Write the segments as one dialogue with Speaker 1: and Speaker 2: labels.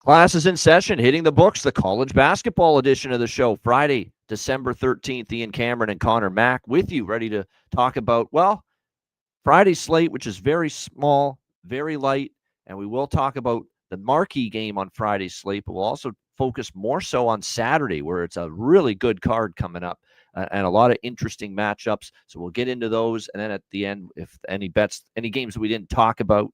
Speaker 1: Class is in session, hitting the books, the college basketball edition of the show, Friday, December 13th. Ian Cameron and Connor Mack with you, ready to talk about, well, Friday's slate, which is very small, very light, and we will talk about the marquee game on Friday's slate, but we'll also focus more so on Saturday, where it's a really good card coming up and a lot of interesting matchups. So we'll get into those, and then at the end, if any bets, any games that we didn't talk about,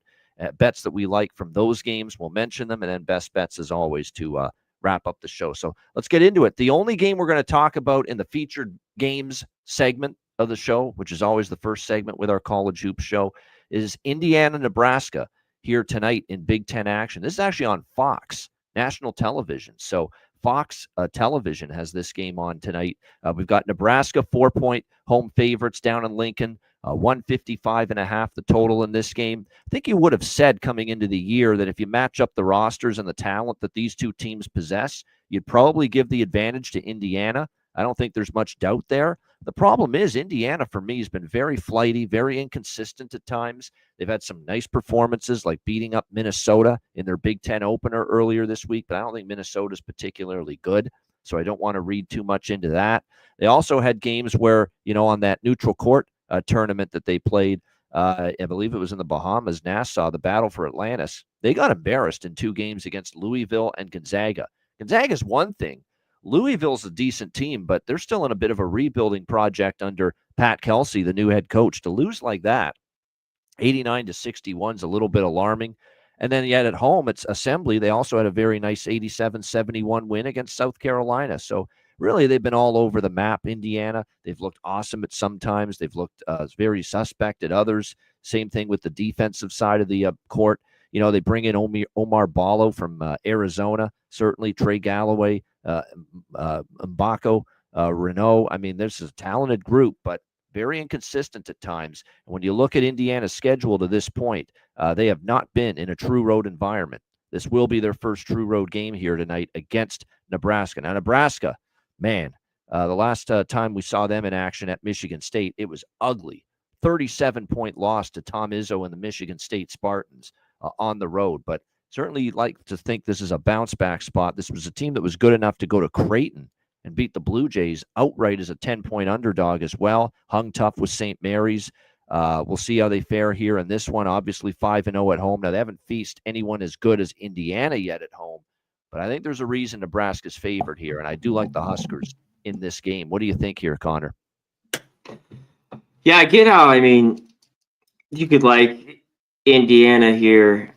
Speaker 1: bets that we like from those games, we'll mention them, and then best bets as always to wrap up the show. So let's get into it. The only game we're going to talk about in the featured games segment of the show, which is always the first segment with our college hoops show, is Indiana, Nebraska here tonight in Big Ten action. This is actually on Fox national television. So Fox television has this game on tonight. We've got Nebraska 4-point home favorites down in Lincoln. 155.5 the total in this game. I think you would have said coming into the year that if you match up the rosters and the talent that these two teams possess, you'd probably give the advantage to Indiana. I don't think there's much doubt there. The problem is Indiana, for me, has been very flighty, very inconsistent at times. They've had some nice performances like beating up Minnesota in their Big Ten opener earlier this week, but I don't think Minnesota's particularly good, so I don't want to read too much into that. They also had games where, on that neutral court tournament that they played, I believe it was in the Bahamas, Nassau, the Battle for Atlantis. They got embarrassed in 2 games against Louisville and Gonzaga. Gonzaga's one thing. Louisville's a decent team, but they're still in a bit of a rebuilding project under Pat Kelsey, the new head coach. To lose like that, 89-61 is a little bit alarming. And then yet at home, it's Assembly. They also had a very nice 87-71 win against South Carolina. So really, they've been all over the map. Indiana, they've looked awesome at some times. They've looked very suspect at others. Same thing with the defensive side of the court. They bring in Omar Ballo from Arizona, certainly Trey Galloway, Mbako, Renault. I mean, this is a talented group, but very inconsistent at times. And when you look at Indiana's schedule to this point, they have not been in a true road environment. This will be their first true road game here tonight against Nebraska. Now, Nebraska, man, the last time we saw them in action at Michigan State, it was ugly. 37-point loss to Tom Izzo and the Michigan State Spartans on the road. But certainly like to think this is a bounce-back spot. This was a team that was good enough to go to Creighton and beat the Blue Jays outright as a 10-point underdog as well. Hung tough with St. Mary's. We'll see how they fare here in this one. Obviously 5-0 at home. Now, they haven't faced anyone as good as Indiana yet at home, but I think there's a reason Nebraska's favored here, and I do like the Huskers in this game. What do you think here, Connor?
Speaker 2: Yeah, I get how, you could like Indiana here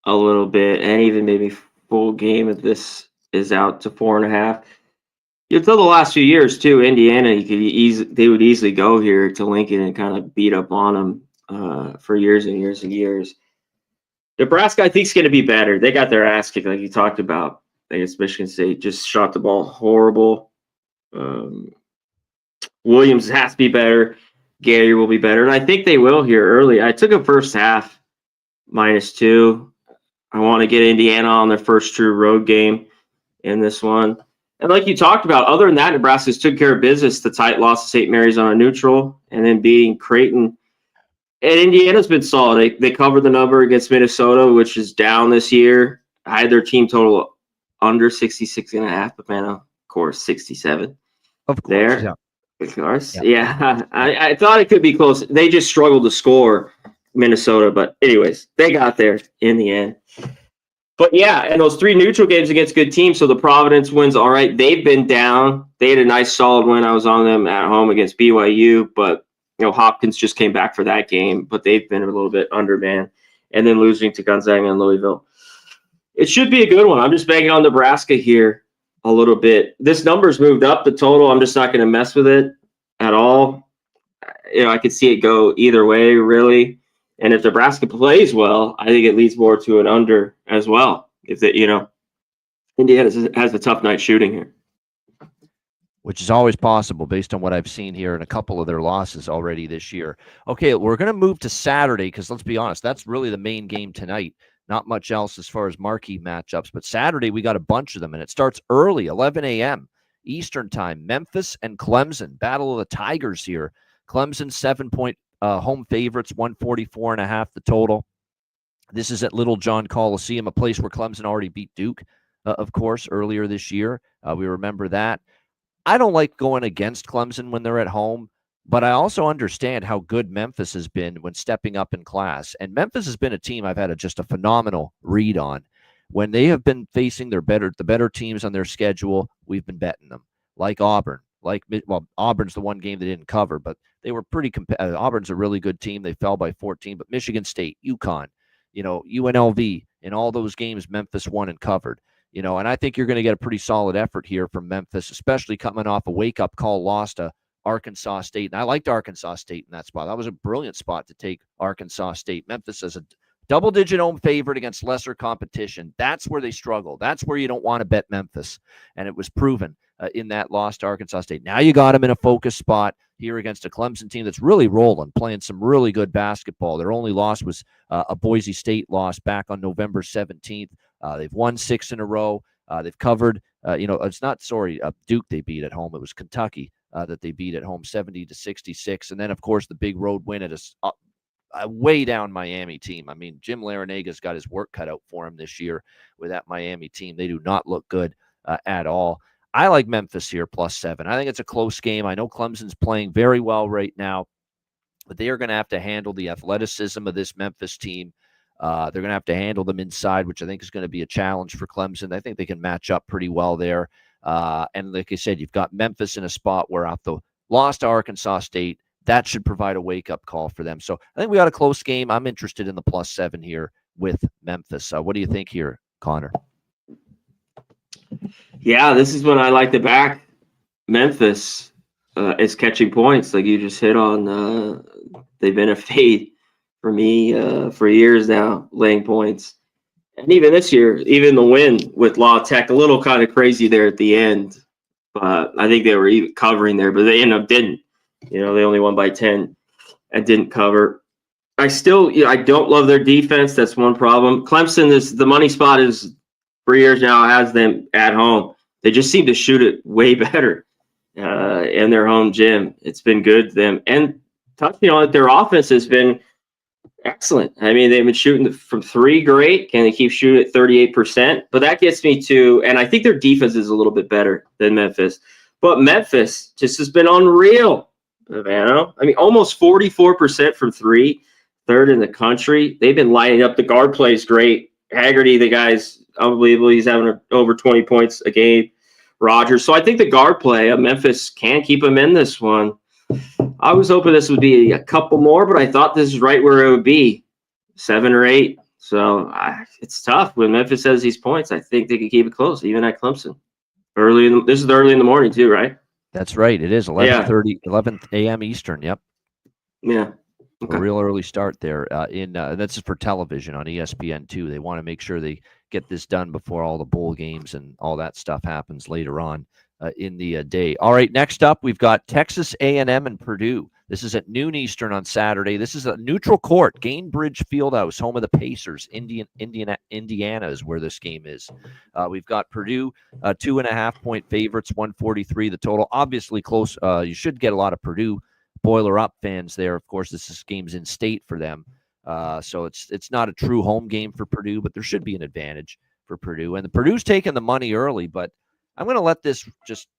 Speaker 2: a little bit, and even maybe full game if this is out to 4.5. Until the last few years too, Indiana, they would easily go here to Lincoln and kind of beat up on them for years and years and years. Nebraska, I think, is going to be better. They got their ass kicked, like you talked about. I guess Michigan State just shot the ball horrible. Williams has to be better. Gary will be better, and I think they will here early. I took a first half -2. I want to get Indiana on their first true road game in this one. And like you talked about, other than that, Nebraska's took care of business. The tight loss to St. Mary's on a neutral, and then beating Creighton. And Indiana's been solid. They covered the number against Minnesota, which is down this year. I had their team total under 66.5, but man, of course, 67.
Speaker 1: Of course,
Speaker 2: there.
Speaker 1: yeah.
Speaker 2: Of course, yeah. I thought it could be close. They just struggled to score, Minnesota. But anyways, they got there in the end. But yeah, and those 3 neutral games against good teams. So the Providence wins, all right. They've been down. They had a nice solid win. I was on them at home against BYU, but Hopkins just came back for that game. But they've been a little bit undermanned, and then losing to Gonzaga and Louisville. It should be a good one. I'm just banging on Nebraska here a little bit. This number's moved up, the total. I'm just not going to mess with it at all. I could see it go either way, really. And if Nebraska plays well, I think it leads more to an under as well. If Indiana has a tough night shooting here,
Speaker 1: which is always possible based on what I've seen here in a couple of their losses already this year. Okay, we're going to move to Saturday because let's be honest, that's really the main game tonight. Not much else as far as marquee matchups, but Saturday we got a bunch of them, and it starts early, 11 a.m. Eastern time. Memphis and Clemson, Battle of the Tigers here. Clemson 7-point home favorites, 144.5 the total. This is at Little John Coliseum, a place where Clemson already beat Duke of course, earlier this year. We remember that. I don't like going against Clemson when they're at home, but I also understand how good Memphis has been when stepping up in class. And Memphis has been a team I've had just a phenomenal read on. When they have been facing the better teams on their schedule, we've been betting them. Like Auburn, Auburn's the one game they didn't cover, but they were pretty competitive. Auburn's a really good team. They fell by 14, but Michigan State, UConn, UNLV, in all those games, Memphis won and covered. And I think you're going to get a pretty solid effort here from Memphis, especially coming off a wake-up call loss to Arkansas State. And I liked Arkansas State in that spot. That was a brilliant spot to take Arkansas State. Memphis as a double-digit home favorite against lesser competition. That's where they struggle. That's where you don't want to bet Memphis. And it was proven in that loss to Arkansas State. Now you got them in a focus spot here against a Clemson team that's really rolling, playing some really good basketball. Their only loss was a Boise State loss back on November 17th. They've won 6 in a row. They've covered, it's not, Duke they beat at home. It was Kentucky that they beat at home 70-66. And then, of course, the big road win at a way down Miami team. I mean, Jim Larinaga's got his work cut out for him this year with that Miami team. They do not look good at all. I like Memphis here +7. I think it's a close game. I know Clemson's playing very well right now, but they are going to have to handle the athleticism of this Memphis team. They're going to have to handle them inside, which I think is going to be a challenge for Clemson. I think they can match up pretty well there. And like I said, you've got Memphis in a spot where after loss to Arkansas State, that should provide a wake-up call for them. So I think we got a close game. I'm interested in the +7 here with Memphis. What do you think here, Connor?
Speaker 2: Yeah, this is when I like to back Memphis is catching points. Like you just hit on, they've been a fade for me for years now, laying points. And even this year, even the win with La Tech, a little kind of crazy there at the end. But I think they were even covering there, but they ended up didn't. They only won by 10 and didn't cover. I still, I don't love their defense. That's one problem. Clemson, the money spot is for years now has them at home. They just seem to shoot it way better in their home gym. It's been good to them. And touching on it, their offense has been excellent. I mean, they've been shooting from 3 great. Can they keep shooting at 38%? But that gets me to, and I think their defense is a little bit better than Memphis. But Memphis just has been unreal. I mean, almost 44% from 3, third in the country. They've been lighting up. The guard plays great. Haggerty, the guy's unbelievable. He's having over 20 points a game. Rogers. So I think the guard play of Memphis can keep him in this one. I was hoping this would be a couple more, but I thought this is right where it would be, 7 or 8. So it's tough. When Memphis has these points, I think they can keep it close, even at Clemson. This is early in the morning too, right?
Speaker 1: That's right. It is 11 a.m. Eastern. Yep.
Speaker 2: Yeah. Okay.
Speaker 1: A real early start there. That's for television on ESPN2. They want to make sure they get this done before all the bowl games and all that stuff happens later on in the day. All right, next up, we've got Texas A&M and Purdue. This is at noon Eastern on Saturday. This is a neutral court, Gainbridge Fieldhouse, home of the Pacers. Indiana is where this game is. We've got Purdue 2.5-point favorites, 143 the total. Obviously close. You should get a lot of Purdue Boiler Up fans there. Of course, this game's in state for them. So it's not a true home game for Purdue, but there should be an advantage for Purdue. And the Purdue's taking the money early, but I'm going to let this just,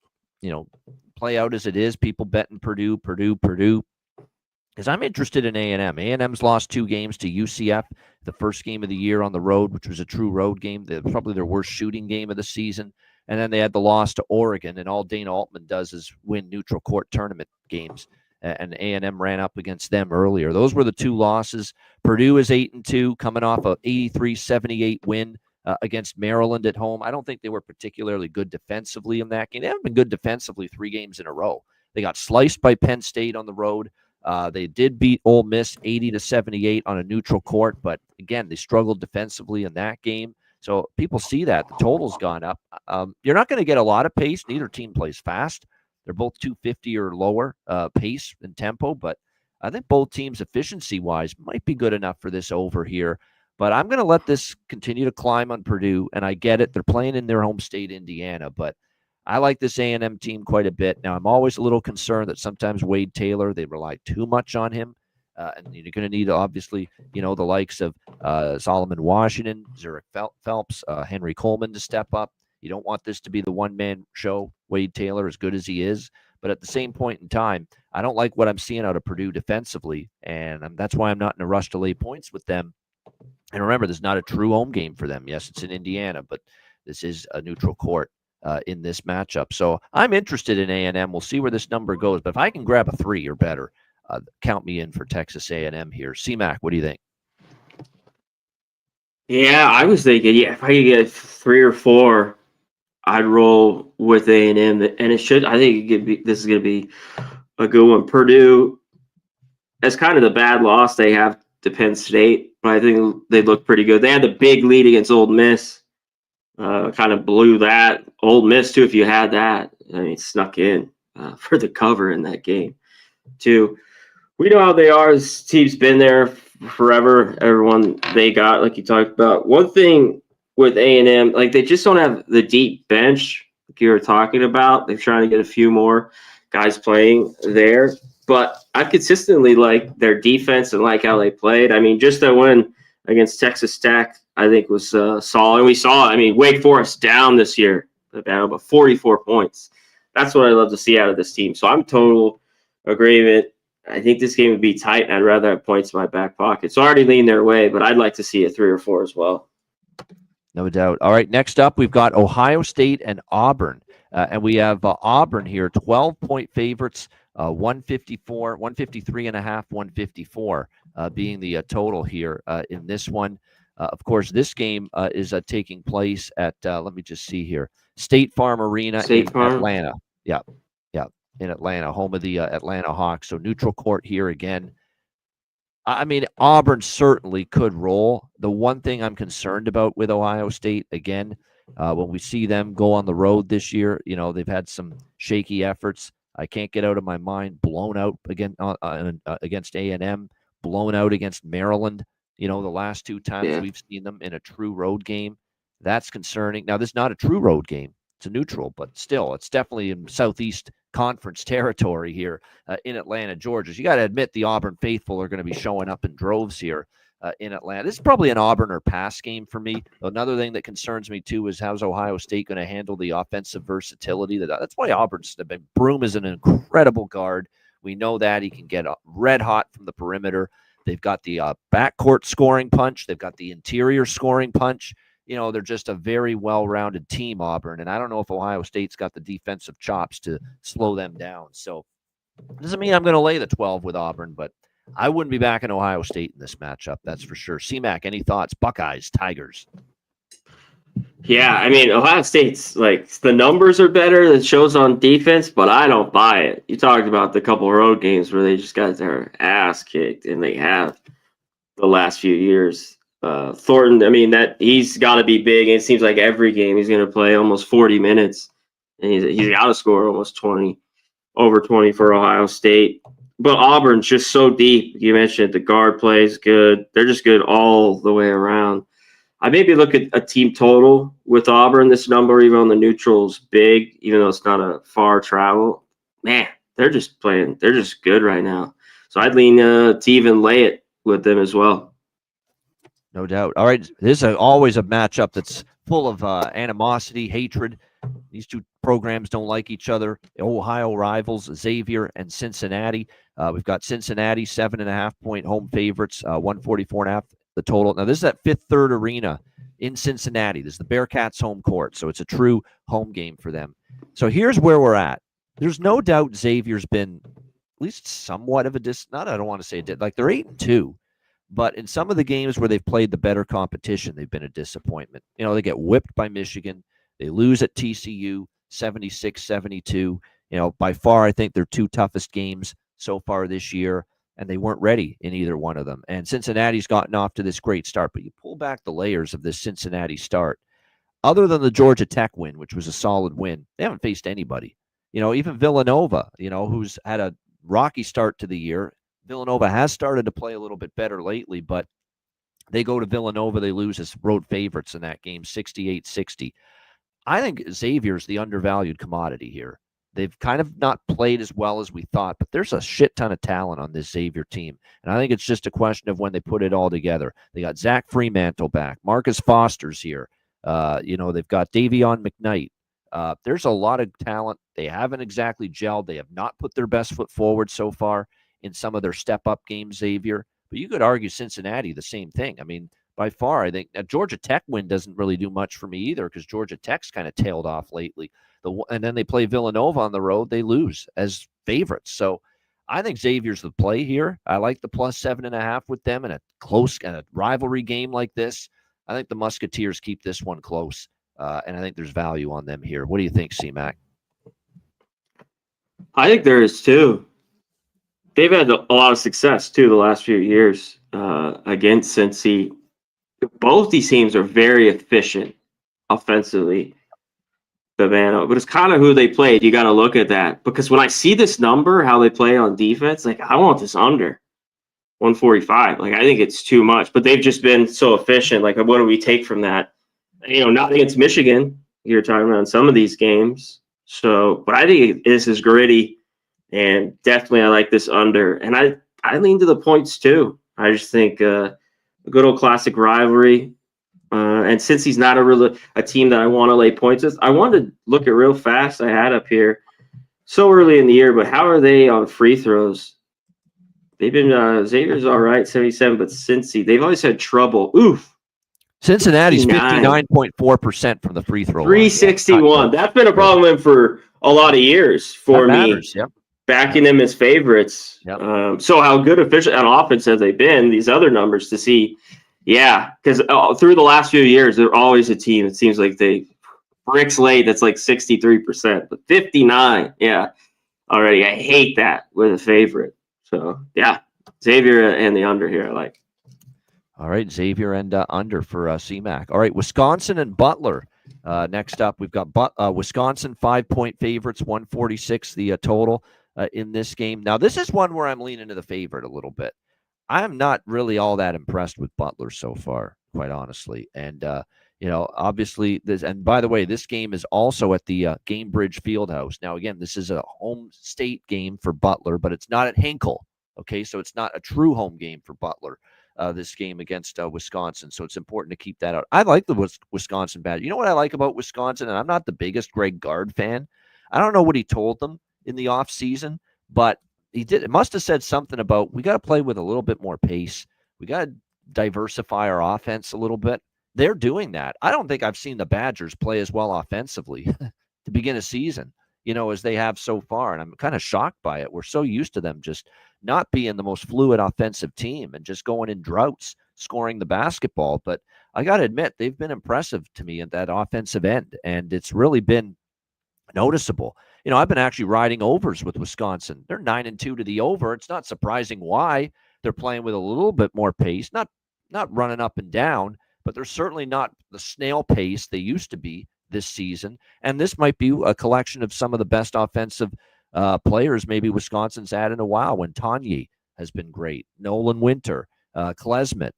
Speaker 1: play out as it is. People betting Purdue, because I'm interested in A&M. A&M's lost 2 games to UCF, the first game of the year on the road, which was a true road game. Probably their worst shooting game of the season. And then they had the loss to Oregon, and all Dana Altman does is win neutral court tournament games. And A&M ran up against them earlier. Those were the 2 losses. Purdue is 8-2, coming off an 83-78 win against Maryland at home. I don't think they were particularly good defensively in that game. They haven't been good defensively 3 games in a row. They got sliced by Penn State on the road. They did beat Ole Miss 80-78 on a neutral court, but again, they struggled defensively in that game. So people see that. The total's gone up. You're not going to get a lot of pace. Neither team plays fast. They're both 250 or lower pace and tempo, but I think both teams efficiency-wise might be good enough for this over here. But I'm going to let this continue to climb on Purdue, and I get it. They're playing in their home state, Indiana, but I like this A&M team quite a bit. Now, I'm always a little concerned that sometimes Wade Taylor, they rely too much on him And you're going to need, obviously, the likes of Solomon Washington, Zurich Phelps, Henry Coleman to step up. You don't want this to be the one-man show. Wade Taylor, as good as he is, but at the same point in time, I don't like what I'm seeing out of Purdue defensively, and that's why I'm not in a rush to lay points with them. And remember, this is not a true home game for them. Yes, it's in Indiana, but this is a neutral court in this matchup. So I'm interested in A&M. We'll see where this number goes, but if I can grab a 3 or better, count me in for Texas A&M here. C-Mac, what do you think?
Speaker 2: Yeah, I was thinking, if I could get 3 or 4, I'd roll with A&M, and it should. I think this is going to be a good one. Purdue, as kind of the bad loss they have to Penn State, but I think they look pretty good. They had the big lead against Ole Miss, kind of blew that. Ole Miss too, if you had that, I mean, snuck in for the cover in that game too. We know how they are. This team's been there forever. Everyone they got, like you talked about. One thing with A&M, like they just don't have the deep bench like you were talking about. They're trying to get a few more guys playing there. But I've consistently liked their defense and like how they played. I mean, just that win against Texas Tech, I think, was solid. And we saw, I mean, Wake Forest down this year, about 44 points. That's what I love to see out of this team. So I'm total agreement. I think this game would be tight, and I'd rather have points in my back pocket. So I already lean their way, but I'd like to see a 3 or 4 as well.
Speaker 1: No doubt. All right, next up, we've got Ohio State and Auburn. And we have Auburn here, 12-point favorites, 154, 153.5, 154 being the total here in this one. Of course, this game is taking place at, let me just see here, State Farm Arena Atlanta. Yeah, in Atlanta, home of the Atlanta Hawks. So neutral court here again. I mean, Auburn certainly could roll. The one thing I'm concerned about with Ohio State, again, when we see them go on the road this year, they've had some shaky efforts. I can't get out of my mind, blown out again against A&M, blown out against Maryland. The last 2 times we've seen them in a true road game. That's concerning. Now, this is not a true road game. It's a neutral, but still, it's definitely in Southeast Conference territory here in Atlanta, Georgia. You got to admit the Auburn faithful are going to be showing up in droves here in Atlanta. This is probably an Auburn or pass game for me. Another thing that concerns me too is how's Ohio State going to handle the offensive versatility. That's why Auburn's been. Broome is an incredible guard. We know that he can get red hot from the perimeter. They've got the backcourt scoring punch. They've got the interior scoring punch. They're just a very well-rounded team, Auburn, and I don't know if Ohio State's got the defensive chops to slow them down. So it doesn't mean I'm going to lay the 12 with Auburn, but I wouldn't be backing Ohio State in this matchup, that's for sure. C-Mac, any thoughts? Buckeyes, Tigers.
Speaker 2: Yeah, I mean, Ohio State's, like, the numbers are better. It shows on defense, but I don't buy it. You talked about the couple road games where they just got their ass kicked, and they have the last few years. Thornton, I mean, that he's got to be big. It seems like every game he's going to play almost 40 minutes, and he's got to score almost 20, over 20 for Ohio State. But Auburn's just so deep. You mentioned the guard play is good. They're just good all the way around. I maybe look at a team total with Auburn. This number, even on the neutral's big, even though it's not a far travel. Man, they're just playing. They're just good right now. So I'd lean to even lay it with them as well.
Speaker 1: No doubt. All right. This is always a matchup that's full of animosity, hatred. These two programs don't like each other. Ohio rivals, Xavier and Cincinnati. We've got Cincinnati, 7.5-point home favorites, 144.5 the total. Now, this is at Fifth Third Arena in Cincinnati. This is the Bearcats' home court, so it's a true home game for them. So here's where we're at. There's no doubt Xavier's been at least somewhat of a I don't want to say like they're 8-2. But in some of the games where they've played the better competition, they've been a disappointment. They get whipped by Michigan. They lose at TCU, 76-72. By far, I think their 2 toughest games so far this year, and they weren't ready in either one of them. And Cincinnati's gotten off to this great start, but you pull back the layers of this Cincinnati start. Other than the Georgia Tech win, which was a solid win, they haven't faced anybody. Even Villanova, who's had a rocky start to the year. Villanova has started to play a little bit better lately, but they go to Villanova. They lose as road favorites in that game, 68-60. I think Xavier's the undervalued commodity here. They've kind of not played as well as we thought, but there's a shit ton of talent on this Xavier team. And I think it's just a question of when they put it all together. They got Zach Fremantle back. Marcus Foster's here. They've got Davion McKnight. There's a lot of talent. They haven't exactly gelled. They have not put their best foot forward so far in some of their step-up games, Xavier. But you could argue Cincinnati the same thing. I mean, by far, I think a Georgia Tech win doesn't really do much for me either because Georgia Tech's kind of tailed off lately. And then they play Villanova on the road. They lose as favorites. So I think Xavier's the play here. I like the plus 7.5 with them in a close and a rivalry game like this. I think the Musketeers keep this one close, and I think there's value on them here. What do you think, C-Mac?
Speaker 2: I think there is too. They've had a lot of success too the last few years against Cincy. Both these teams are very efficient offensively. But it's kind of who they played. You got to look at that because when I see this number, how they play on defense, like I want this under 145. Like I think it's too much, but they've just been so efficient. Like what do we take from that? Not against Michigan. You're talking about in some of these games. So, but I think this is gritty, and definitely I like this under. And I lean to the points too. I just think a good old classic rivalry. And since he's not a team that I want to lay points with, I wanted to look at real fast. I had up here so early in the year, but how are they on free throws? They've been Xavier's all right, 77, but Cincy, they've always had trouble. Oof.
Speaker 1: Cincinnati's 59.4% from the free throw
Speaker 2: 361.
Speaker 1: line.
Speaker 2: That's been a problem for a lot of years for me.
Speaker 1: Yep.
Speaker 2: Backing them as favorites.
Speaker 1: Yep.
Speaker 2: So how good official on offense have they been? These other numbers to see. Yeah, because through the last few years, they're always a team. It seems like they bricks late. That's like 63%, but 59. Yeah, already. I hate that with a favorite. So yeah, Xavier and the under here. I like.
Speaker 1: All right, Xavier and under for CMAC. All right, Wisconsin and Butler. Next up, we've got Wisconsin 5-point favorites, 146 the total in this game. Now, this is one where I'm leaning to the favorite a little bit. I'm not really all that impressed with Butler so far, quite honestly. And, obviously, and by the way, this game is also at the Gamebridge Fieldhouse. Now, again, this is a home state game for Butler, but it's not at Hinkle. Okay, so it's not a true home game for Butler, this game against Wisconsin. So it's important to keep that out. I like the Wisconsin Badgers. You know what I like about Wisconsin? And I'm not the biggest Greg Gard fan. I don't know what he told them in the offseason, but he did. It must have said something about we got to play with a little bit more pace. We got to diversify our offense a little bit. They're doing that. I don't think I've seen the Badgers play as well offensively to begin a season, as they have so far. And I'm kind of shocked by it. We're so used to them just not being the most fluid offensive team and just going in droughts, scoring the basketball. But I got to admit, they've been impressive to me at that offensive end. And it's really been noticeable. I've been actually riding overs with Wisconsin. They're 9-2 to the over. It's not surprising why. They're playing with a little bit more pace, not running up and down, but they're certainly not the snail pace they used to be this season. And this might be a collection of some of the best offensive players maybe Wisconsin's had in a while, when Tanya has been great, Nolan Winter, Klesmit,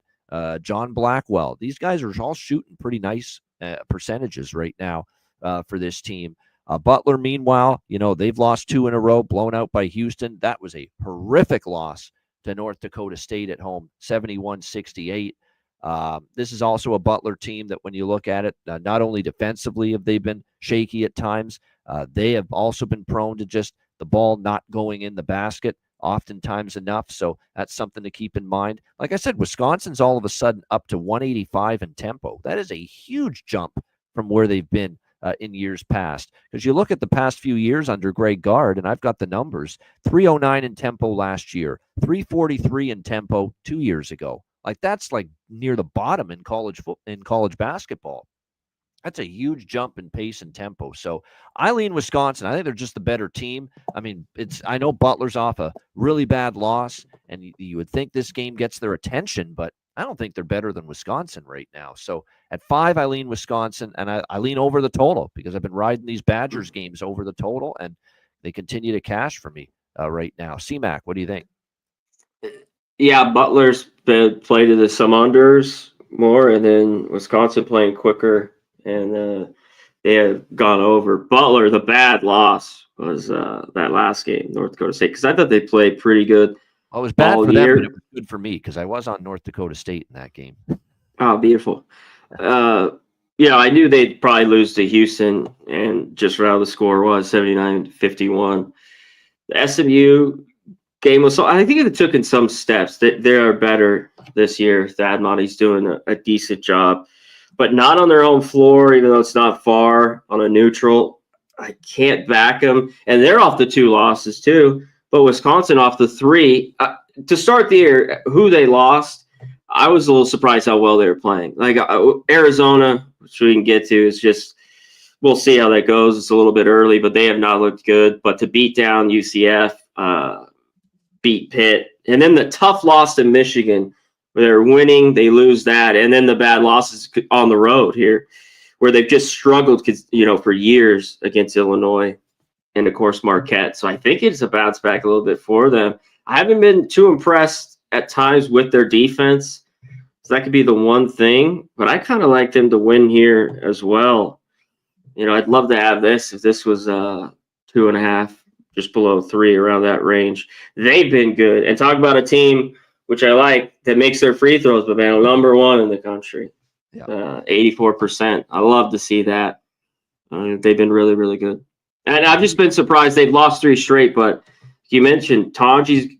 Speaker 1: John Blackwell. These guys are all shooting pretty nice percentages right now for this team. Butler, meanwhile, they've lost 2 in a row, blown out by Houston. That was a horrific loss to North Dakota State at home, 71-68. This is also a Butler team that when you look at it, not only defensively have they been shaky at times, they have also been prone to just the ball not going in the basket oftentimes enough. So that's something to keep in mind. Like I said, Wisconsin's all of a sudden up to 185 in tempo. That is a huge jump from where they've been in years past. Because you look at the past few years under Greg Gard, and I've got the numbers, 309 in tempo last year, 343 in tempo 2 years ago. Like that's like near the bottom in college basketball. That's a huge jump in pace and tempo. So I lean Wisconsin. I think they're just the better team. I mean, I know Butler's off a really bad loss, and you would think this game gets their attention, but I don't think they're better than Wisconsin right now. So at 5, I lean Wisconsin, and I lean over the total because I've been riding these Badgers games over the total, and they continue to cash for me right now. CMAC, what do you think?
Speaker 2: Yeah, Butler's been played to some unders more, and then Wisconsin playing quicker. And they have gone over. Butler, the bad loss was that last game, North Dakota State, because I thought they played pretty good
Speaker 1: Well, it was bad
Speaker 2: all
Speaker 1: for them, but
Speaker 2: year.
Speaker 1: it was good for me because I was on North Dakota State in that game.
Speaker 2: Oh, beautiful. I knew they'd probably lose to Houston, and just how the score was 79-51. The SMU game was so. I think it took in some steps that they are better this year. Thad Mattie's doing a decent job, but not on their own floor, even though it's not far on a neutral. I can't back them, and they're off the 2 losses too. But Wisconsin off the 3 to start the year. Who they lost, I was a little surprised how well they were playing. Like Arizona, which we can get to, is just we'll see how that goes. It's a little bit early, but they have not looked good. But to beat down UCF, beat Pitt, and then the tough loss to Michigan, where they're winning, they lose that, and then the bad losses on the road here, where they've just struggled, for years against Illinois and of course Marquette. So I think it's a bounce back a little bit for them. I haven't been too impressed at times with their defense, so that could be the one thing. But I kind of like them to win here as well. I'd love to have this if this was 2.5, just below 3, around that range. They've been good. And talk about a team, which I like, that makes their free throws, but man, number 1 in the country. Yeah. 84%. I love to see that. They've been really, really good. And I've just been surprised they've lost 3 straight, but you mentioned Tonji's,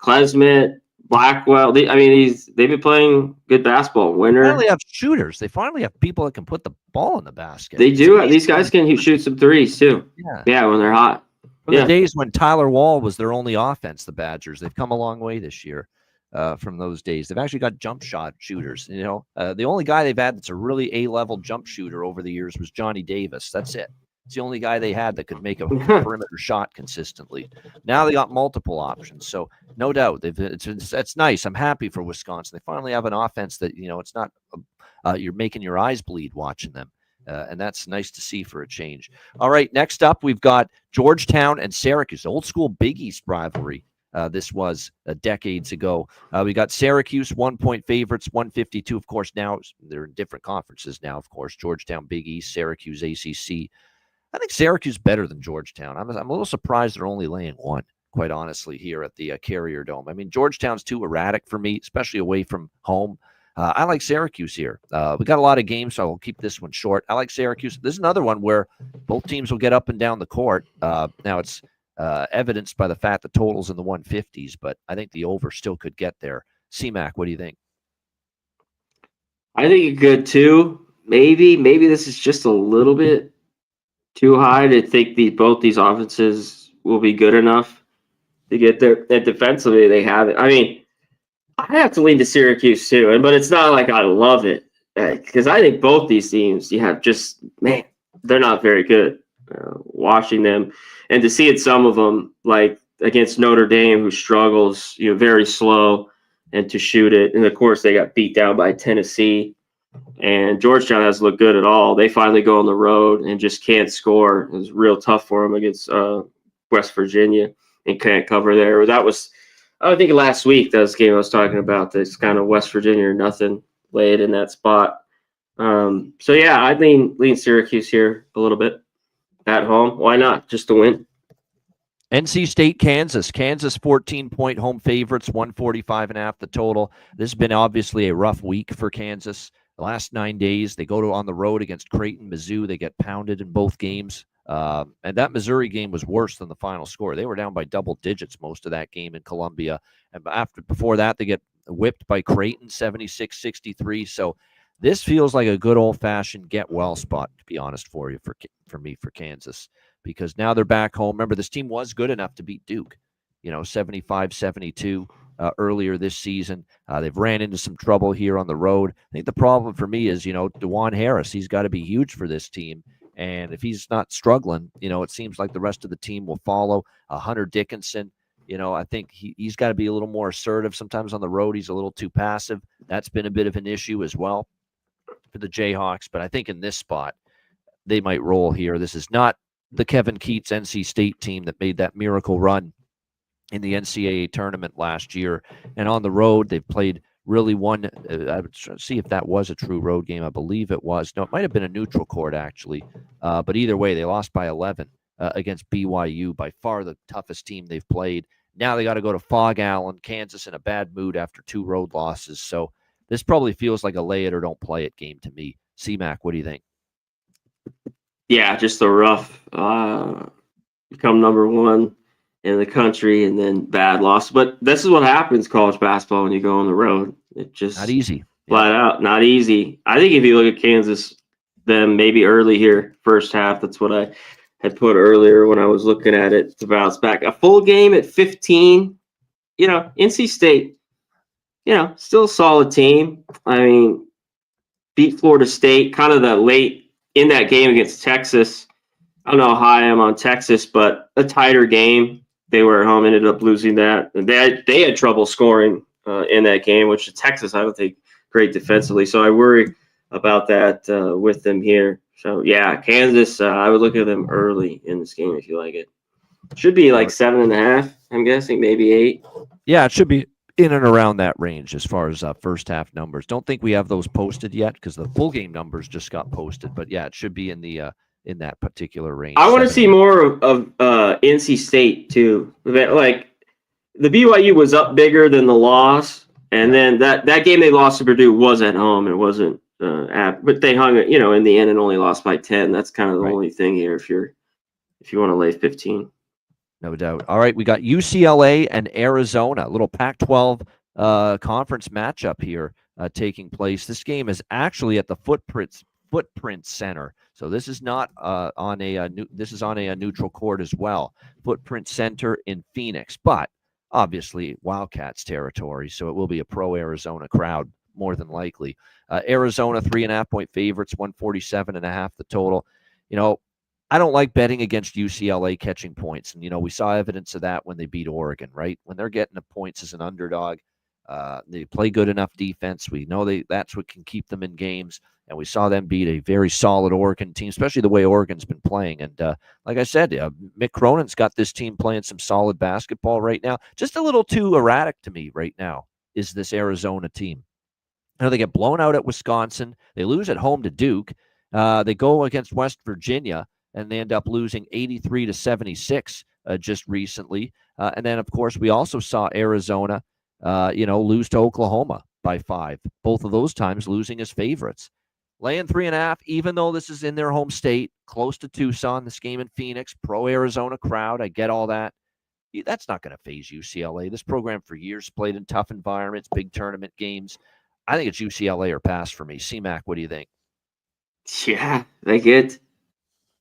Speaker 2: Klesmit, Blackwell. They've been playing good basketball. Winner.
Speaker 1: They finally have shooters. They finally have people that can put the ball in the basket.
Speaker 2: They do. These guys can shoot some threes too. Yeah, when they're hot.
Speaker 1: From the days when Tyler Wall was their only offense, the Badgers, they've come a long way this year from those days. They've actually got jump shot shooters. The only guy they've had that's a really A-level jump shooter over the years was Johnny Davis. That's it. It's the only guy they had that could make a perimeter shot consistently. Now they got multiple options. So no doubt, it's nice. I'm happy for Wisconsin. They finally have an offense that, it's not you're making your eyes bleed watching them. And that's nice to see for a change. All right, next up, we've got Georgetown and Syracuse, old school Big East rivalry. This was decades ago. We got Syracuse 1-point favorites, 152. Of course, now they're in different conferences now, of course. Georgetown, Big East, Syracuse, ACC. I think Syracuse is better than Georgetown. I'm a little surprised they're only laying 1, quite honestly, here at the Carrier Dome. Georgetown's too erratic for me, especially away from home. I like Syracuse here. We got a lot of games, so I'll keep this one short. I like Syracuse. This is another one where both teams will get up and down the court. Now it's evidenced by the fact the total's in the 150s, but I think the over still could get there. C-Mac, what do you think?
Speaker 2: I think it could too. Maybe this is just a little bit too high to think both these offenses will be good enough to get there. And defensively, they have it. I have to lean to Syracuse too, but it's not like I love it because I think both these teams, you have just, man, they're not very good. Watching them and to see it, some of them, like against Notre Dame, who struggles, very slow, and to shoot it. And of course, they got beat down by Tennessee. And Georgetown hasn't looked good at all. They finally go on the road and just can't score. It was real tough for them against West Virginia and can't cover there. That was, I think last week, that was the game I was talking about. This kind of West Virginia or nothing, lay it in that spot. I lean Syracuse here a little bit at home. Why not? Just to win.
Speaker 1: NC State, Kansas. Kansas 14-point home favorites, 145.5 the total. This has been obviously a rough week for Kansas. The last 9 days, they go on the road against Creighton, Mizzou. They get pounded in both games. And that Missouri game was worse than the final score. They were down by double digits most of that game in Columbia. And before that, they get whipped by Creighton, 76-63. So this feels like a good old-fashioned get-well spot, to be honest, for Kansas. Because now they're back home. Remember, this team was good enough to beat Duke, 75-72 earlier this season. They've ran into some trouble here on the road. I think the problem for me is, DeJuan Harris. He's got to be huge for this team. And if he's not struggling, it seems like the rest of the team will follow. Hunter Dickinson, I think he's got to be a little more assertive. Sometimes on the road, he's a little too passive. That's been a bit of an issue as well for the Jayhawks. But I think in this spot, they might roll here. This is not the Kevin Keats NC State team that made that miracle run in the NCAA tournament last year. And on the road, they've played really won. I would see if that was a true road game. I believe it was. No, it might have been a neutral court, actually. But either way, they lost by 11 against BYU, by far the toughest team they've played. Now they got to go to Fog Allen, Kansas, in a bad mood after 2 road losses. So this probably feels like a lay it or don't play it game to me. C-Mac, what do you think?
Speaker 2: Yeah, just a rough become number 1 in the country and then bad loss. But this is what happens college basketball when you go on the road. It just
Speaker 1: not easy.
Speaker 2: Flat out, not easy. I think if you look at Kansas, then maybe early here, first half, that's what I had put earlier when I was looking at it to bounce back. A full game at 15, NC State, still a solid team. I mean, beat Florida State, kind of the late in that game against Texas. I don't know how high I am on Texas, but a tighter game. They were at home, ended up losing that. And they had trouble scoring in that game, which Texas, I don't think, great defensively. So I worry about that with them here. So, yeah, Kansas, I would look at them early in this game if you like it. Should be like 7.5, I'm guessing, maybe 8.
Speaker 1: Yeah, it should be in and around that range as far as first half numbers. Don't think we have those posted yet because the full game numbers just got posted. But, yeah, it should be in the in that particular range.
Speaker 2: I want to see more of NC State, too. Like, the BYU was up bigger than the loss. And then that game they lost to Purdue was at home. It wasn't but they hung it, in the end and only lost by 10. That's kind of the only thing here if you want to lay 15.
Speaker 1: No doubt. All right, we got UCLA and Arizona, a little Pac-12 conference matchup here taking place. This game is actually at the Footprint Center. So this is not on a neutral court as well. Footprint Center in Phoenix, but obviously Wildcats territory, so it will be a pro-Arizona crowd more than likely. Arizona 3.5-point favorites, 147.5 the total. I don't like betting against UCLA catching points, and we saw evidence of that when they beat Oregon. Right when they're getting the points as an underdog, they play good enough defense. We know that's what can keep them in games. And we saw them beat a very solid Oregon team, especially the way Oregon's been playing. And like I said, Mick Cronin's got this team playing some solid basketball right now. Just a little too erratic to me right now is this Arizona team. They get blown out at Wisconsin. They lose at home to Duke. They go against West Virginia, and they end up losing 83-76 just recently. And then, of course, we also saw Arizona, lose to Oklahoma by 5. Both of those times losing as favorites. Laying 3.5, even though this is in their home state, close to Tucson, this game in Phoenix, pro-Arizona crowd, I get all that. That's not going to faze UCLA. This program for years played in tough environments, big tournament games. I think it's UCLA or pass for me. C-Mac, what do you think?
Speaker 2: Yeah,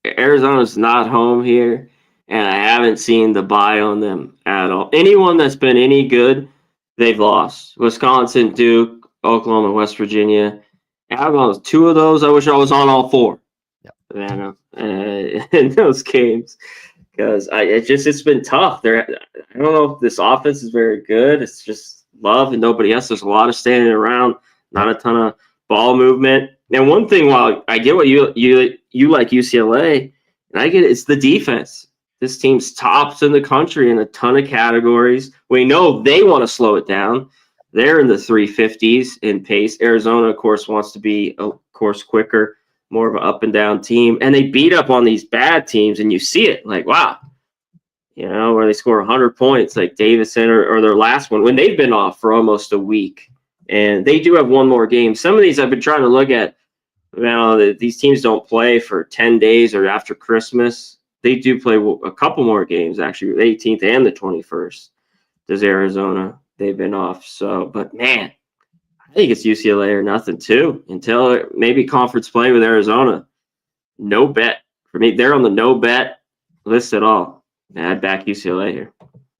Speaker 2: Arizona's not home here, and I haven't seen the buy on them at all. Anyone that's been any good, they've lost. Wisconsin, Duke, Oklahoma, West Virginia. Out of 2 of those, I wish I was on all 4. Yeah, in those games, because it's been tough. I don't know if this offense is very good. It's just Love and nobody else. There's a lot of standing around, not a ton of ball movement. And one thing, while I get what you like UCLA, and I get it, it's the defense. This team's tops in the country in a ton of categories. We know they want to slow it down. They're in the 350s in pace. Arizona, of course, wants to be, of course, quicker, more of an up and down team. And they beat up on these bad teams, and you see it like, wow, where they score 100 points, like Davidson or their last one, when they've been off for almost a week. And they do have one more game. Some of these I've been trying to look at. These teams don't play for 10 days or after Christmas. They do play a couple more games, actually, the 18th and the 21st. Does Arizona. They've been off. So, but man, I think it's UCLA or nothing too until maybe conference play with Arizona. No bet for me. They're on the no bet list at all. I'd back UCLA here.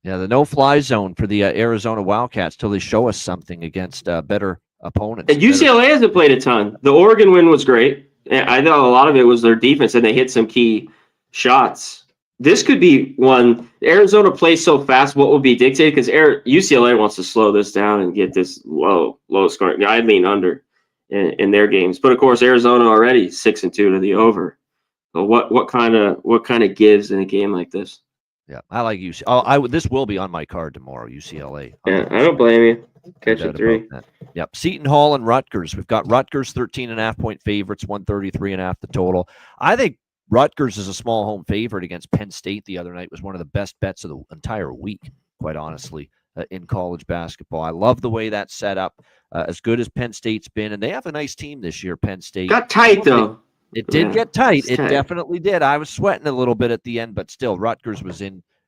Speaker 1: Yeah, the no-fly zone for the Arizona Wildcats till they show us something against better opponents.
Speaker 2: And UCLA hasn't played a ton. The Oregon win was great. I thought a lot of it was their defense, and they hit some key shots. This could be one. Arizona plays so fast. What will be dictated? Because UCLA wants to slow this down and get this low scoring. I'd lean under in their games, but of course Arizona already 6-2 to the over. So what kind of gives in a game like this?
Speaker 1: Yeah, I like UCLA. This will be on my card tomorrow. UCLA.
Speaker 2: Yeah, I don't blame you.
Speaker 1: No
Speaker 2: Catch a
Speaker 1: doubt about
Speaker 2: three.
Speaker 1: that. Yep. Seton Hall and Rutgers. We've got Rutgers 13.5-point favorites, 133.5 the total. I think Rutgers is a small home favorite against Penn State the other night. Was one of the best bets of the entire week, quite honestly, in college basketball. I love the way that's set up. As good as Penn State's been, and they have a nice team this year, Penn State.
Speaker 2: Got tight, though.
Speaker 1: It did get tight.
Speaker 2: It's
Speaker 1: It
Speaker 2: tight.
Speaker 1: definitely did. I was sweating a little bit at the end, but still, Rutgers was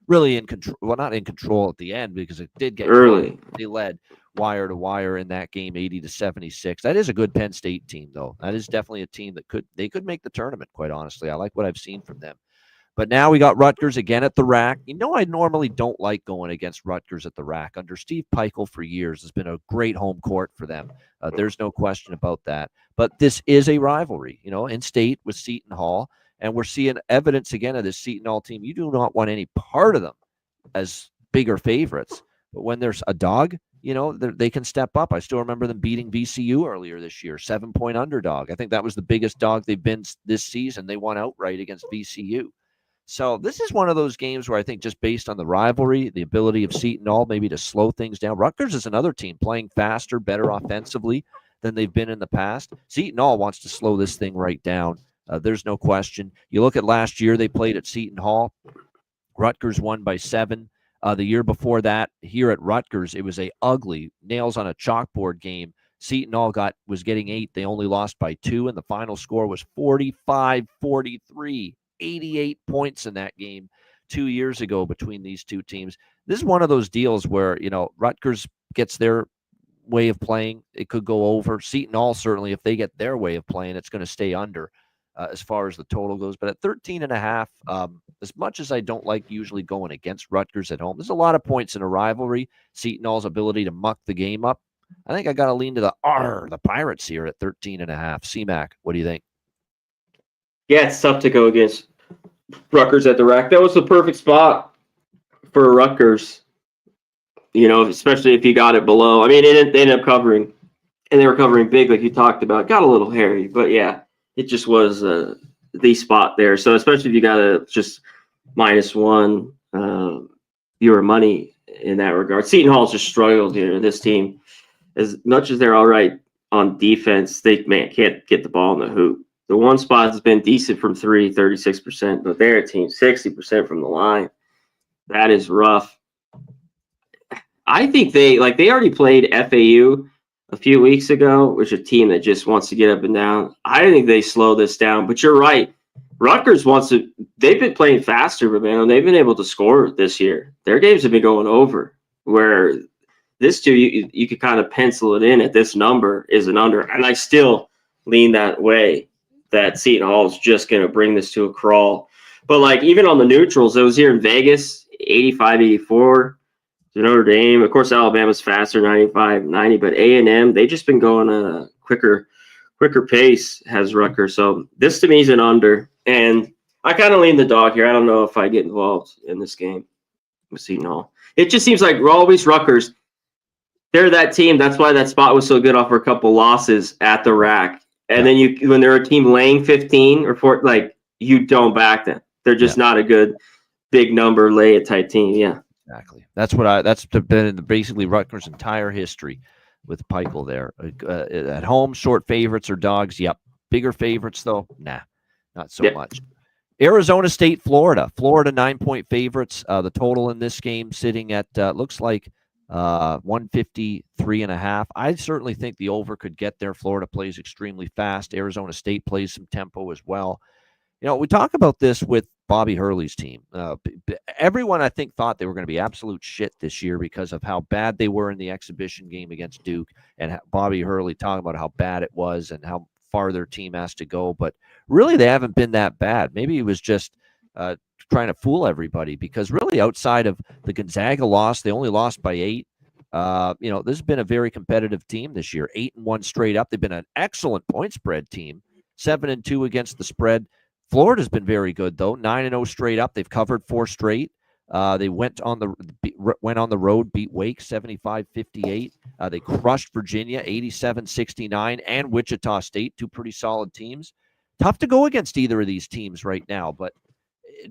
Speaker 1: really in control. Well, not in control at the end because it did get
Speaker 2: early.
Speaker 1: Close. They led wire to wire in that game, 80-76. That is a good Penn State team, though. That is definitely a team that could make the tournament. Quite honestly, I like what I've seen from them. But now we got Rutgers again at the rack. I normally don't like going against Rutgers at the rack. Under Steve Peichel for years has been a great home court for them. There's no question about that. But this is a rivalry, in state with Seton Hall. And we're seeing evidence again of this Seton Hall team. You do not want any part of them as bigger favorites. But when there's a dog, they can step up. I still remember them beating VCU earlier this year, 7-point underdog. I think that was the biggest dog they've been this season. They won outright against VCU. So this is one of those games where I think just based on the rivalry, the ability of Seton Hall maybe to slow things down. Rutgers is another team playing faster, better offensively than they've been in the past. Seton Hall wants to slow this thing right down. There's no question. You look at last year, they played at Seton Hall. Rutgers won by 7. The year before that, here at Rutgers, it was a ugly nails on a chalkboard game. Seton Hall was getting 8. They only lost by 2, and the final score was 45-43. 88 points in that game 2 years ago between these two teams. This is one of those deals where, Rutgers gets their way of playing. It could go over. Seton Hall, certainly, if they get their way of playing, it's going to stay under as far as the total goes. But at 13.5, as much as I don't like usually going against Rutgers at home, there's a lot of points in a rivalry. Seton Hall's ability to muck the game up. I think I got to lean to the Pirates here at 13.5. C-Mac, what do you think?
Speaker 2: Yeah, it's tough to go against Rutgers at the rack. That was the perfect spot for Rutgers, especially if you got it below. I mean, they ended up covering, and they were covering big, like you talked about. Got a little hairy, but yeah, it just was the spot there. So especially if you got a just -1 viewer money in that regard. Seton Hall's just struggled here. This team, as much as they're all right on defense, they can't get the ball in the hoop. The one spot has been decent from 3, 36%, but they're a team 60% from the line. That is rough. I think they already played FAU a few weeks ago, which is a team that just wants to get up and down. I think they slow this down, but you're right. Rutgers they've been playing faster, but man, they've been able to score this year. Their games have been going over, where this two, you could kind of pencil it in at this number is an under. And I still lean that way, that Seton Hall is just going to bring this to a crawl. But even on the neutrals, it was here in Vegas, 85-84 to Notre Dame. Of course, Alabama's faster, 95-90, but A&M, they've just been going at a quicker pace, has Rutgers. So this to me is an under. And I kind of lean the dog here. I don't know if I get involved in this game with Seton Hall. It just seems like we're always Rutgers. They're that team. That's why that spot was so good off for a couple losses at the rack. And then when they're a team laying 15 or 4, you don't back them. They're just not a good big number lay a tight team. Yeah,
Speaker 1: exactly. That's been basically Rutgers' entire history with Peichel there. At home, short favorites or dogs. Yep. Bigger favorites though, nah, not so much. Arizona State, Florida. Florida 9-point favorites. The total in this game sitting at looks like 153.5. I certainly think the over could get there. Florida plays extremely fast. Arizona State plays some tempo as well. We talk about this with Bobby Hurley's team. Everyone, I think, thought they were going to be absolute shit this year because of how bad they were in the exhibition game against Duke, and Bobby Hurley talking about how bad it was and how far their team has to go. But really, they haven't been that bad. Maybe it was just trying to fool everybody, because really outside of the Gonzaga loss, they only lost by 8. This has been a very competitive team this year. 8-1 straight up. They've been an excellent point spread team. 7-2 against the spread. Florida's been very good though. 9-0 straight up. They've covered 4 straight. They went on the road, beat Wake 75-58. They crushed Virginia 87-69 and Wichita State, 2 pretty solid teams. Tough to go against either of these teams right now, but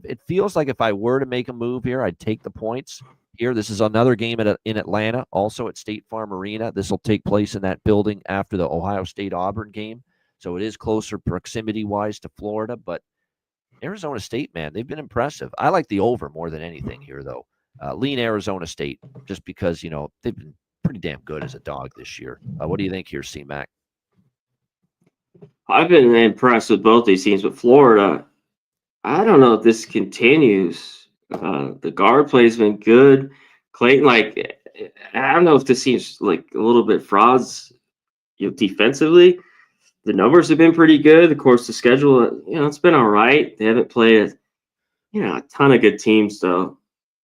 Speaker 1: it feels like if I were to make a move here, I'd take the points here. This is another game in Atlanta, also at State Farm Arena. This will take place in that building after the Ohio State-Auburn game. So it is closer proximity-wise to Florida, but Arizona State, man, they've been impressive. I like the over more than anything here, though. Lean Arizona State, just because, they've been pretty damn good as a dog this year. What do you think here, C-Mac?
Speaker 2: I've been impressed with both these teams, but Florida, I don't know if this continues. The guard play's been good. Clayton, I don't know if this seems like a little bit frauds, defensively. The numbers have been pretty good. Of course, the schedule, it's been all right. They haven't played, a ton of good teams though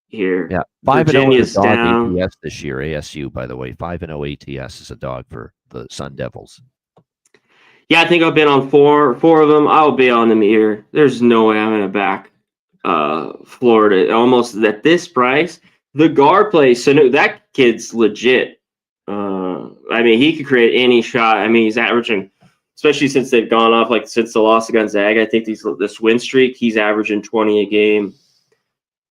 Speaker 2: here.
Speaker 1: Yeah, 5-0
Speaker 2: Virginia's
Speaker 1: dog
Speaker 2: down.
Speaker 1: ATS this year. ASU, by the way, 5-0 ATS is a dog for the Sun Devils.
Speaker 2: Yeah, I think I've been on four of them. I'll be on them here. There's no way I'm going to back Florida almost at this price. The guard play, so no, that kid's legit. He could create any shot. He's averaging, especially since they've gone off, since the loss to Gonzaga. I think this win streak, he's averaging 20 a game.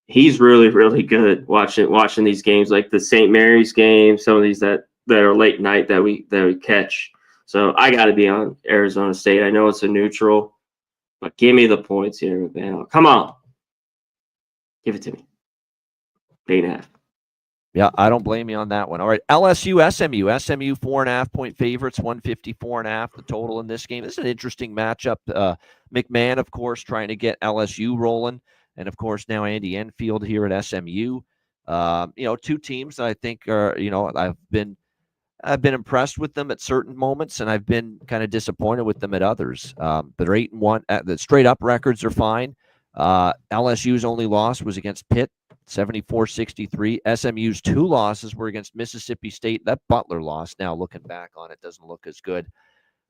Speaker 2: He's really, really good watching these games, like the St. Mary's game, some of these that are late night that we catch. So I got to be on Arizona State. I know it's a neutral, but give me the points here, man. Come on. Give it to me. 8.5.
Speaker 1: Yeah, I don't blame you on that one. All right, LSU, SMU. SMU 4.5-point favorites, 154.5 the total in this game. This is an interesting matchup. McMahon, of course, trying to get LSU rolling. And, of course, now Andy Enfield here at SMU. Two teams that I think are, I've been impressed with them at certain moments, and I've been kind of disappointed with them at others. But they're 8-1. The straight-up records are fine. LSU's only loss was against Pitt, 74-63. SMU's 2 losses were against Mississippi State. That Butler loss, now looking back on it, doesn't look as good.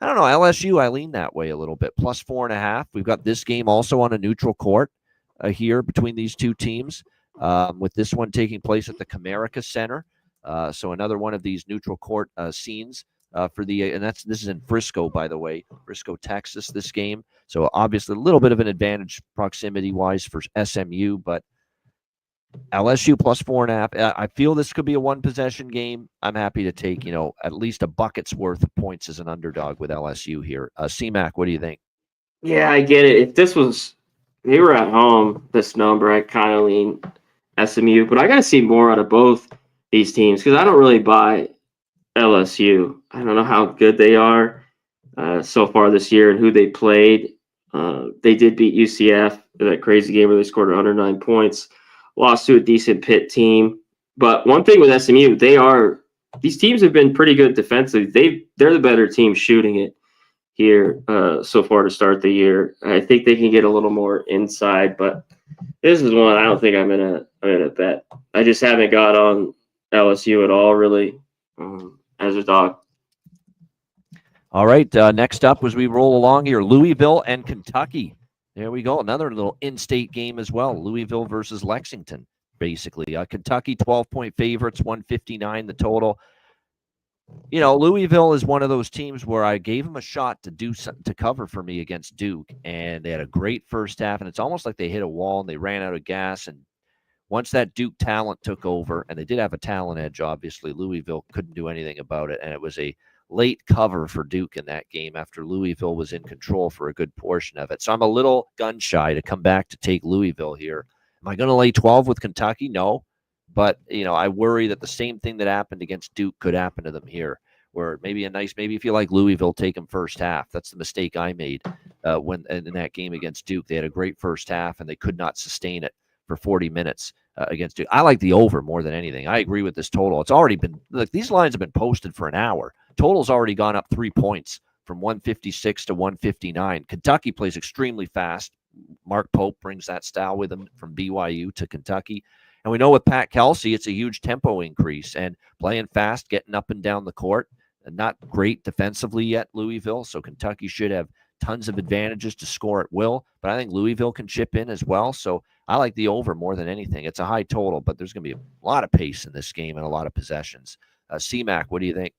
Speaker 1: I don't know. LSU, I lean that way a little bit. Plus 4.5. We've got this game also on a neutral court here between these two teams, with this one taking place at the Comerica Center. So another one of these neutral court scenes for this is in Frisco, by the way, Frisco, Texas, this game. So obviously a little bit of an advantage proximity-wise for SMU, but LSU plus 4.5. I feel this could be a one-possession game. I'm happy to take, at least a bucket's worth of points as an underdog with LSU here. C-Mac, what do you think?
Speaker 2: Yeah, I get it. If they were at home, this number, I kind of lean SMU, but I got to see more out of both these teams because I don't really buy LSU. I don't know how good they are so far this year and who they played. They did beat UCF in that crazy game where they scored under 9 points, lost to a decent Pitt team. But one thing with SMU, these teams have been pretty good defensively. They're the better team shooting it here so far to start the year. I think they can get a little more inside, but this is one I don't think I'm gonna bet. I just haven't got on LSU at all, really, as a dog.
Speaker 1: All right, next up as we roll along here, Louisville and Kentucky. There we go, another little in-state game as well. Louisville versus Lexington, basically. Kentucky 12-point favorites, 159 the total. Louisville is one of those teams where I gave them a shot to cover for me against Duke, and they had a great first half, and it's almost like they hit a wall and they ran out of gas. And once that Duke talent took over, and they did have a talent edge, obviously, Louisville couldn't do anything about it, and it was a late cover for Duke in that game after Louisville was in control for a good portion of it. So I'm a little gun-shy to come back to take Louisville here. Am I going to lay 12 with Kentucky? No. But, I worry that the same thing that happened against Duke could happen to them here, where maybe if you like Louisville, take them first half. That's the mistake I made when in that game against Duke. They had a great first half, and they could not sustain it for 40 minutes against Duke. I like the over more than anything. I agree with this total. It's already been – these lines have been posted for an hour. Total's already gone up 3 points from 156 to 159. Kentucky plays extremely fast. Mark Pope brings that style with him from BYU to Kentucky. And we know with Pat Kelsey, it's a huge tempo increase and playing fast, getting up and down the court. And not great defensively yet, Louisville. So Kentucky should have tons of advantages to score at will. But I think Louisville can chip in as well. So I like the over more than anything. It's a high total, but there's going to be a lot of pace in this game and a lot of possessions. C-Mac, what do you think?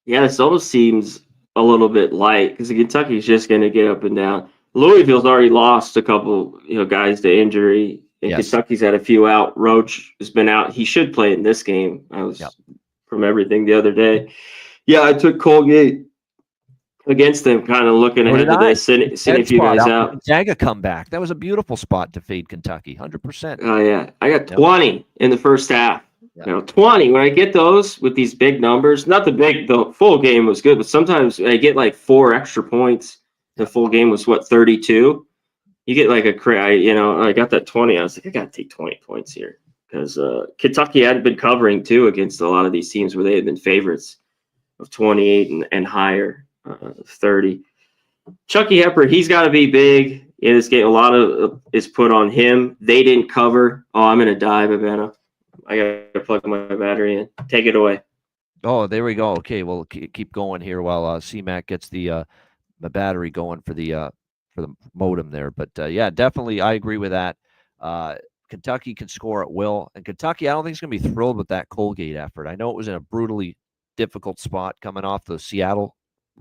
Speaker 2: Yeah, this almost seems a little bit light because Kentucky's just going to get up and down. Louisville's already lost a couple, guys to injury, and
Speaker 1: Yes.
Speaker 2: Kentucky's had a few out. Roach has been out. He should play in this game. I was from everything the other day. Yeah, I took Colgate against them, kind of looking ahead to this, seeing a few guys out.
Speaker 1: Gonzaga come back. That was a beautiful spot to fade Kentucky, 100%.
Speaker 2: Oh yeah, I got 20 in the first half. 20. When I get those with these big numbers, the full game was good, but sometimes I get like 4 extra points. The full game was 32. You get like I got that 20. I was like, I got to take 20 points here because Kentucky had been covering too against a lot of these teams where they had been favorites of 28 and higher, 30. Chucky Hepper, he's got to be big in this game. A lot of is put on him. They didn't cover. Oh, I'm gonna die, Bavena. I got to plug my battery in. Take it away.
Speaker 1: Oh, there we go. Okay, we'll keep going here while C-Mac gets the battery going for the modem there. But yeah, definitely, I agree with that. Kentucky can score at will, and Kentucky, I don't think is going to be thrilled with that Colgate effort. I know it was in a brutally difficult spot coming off the Seattle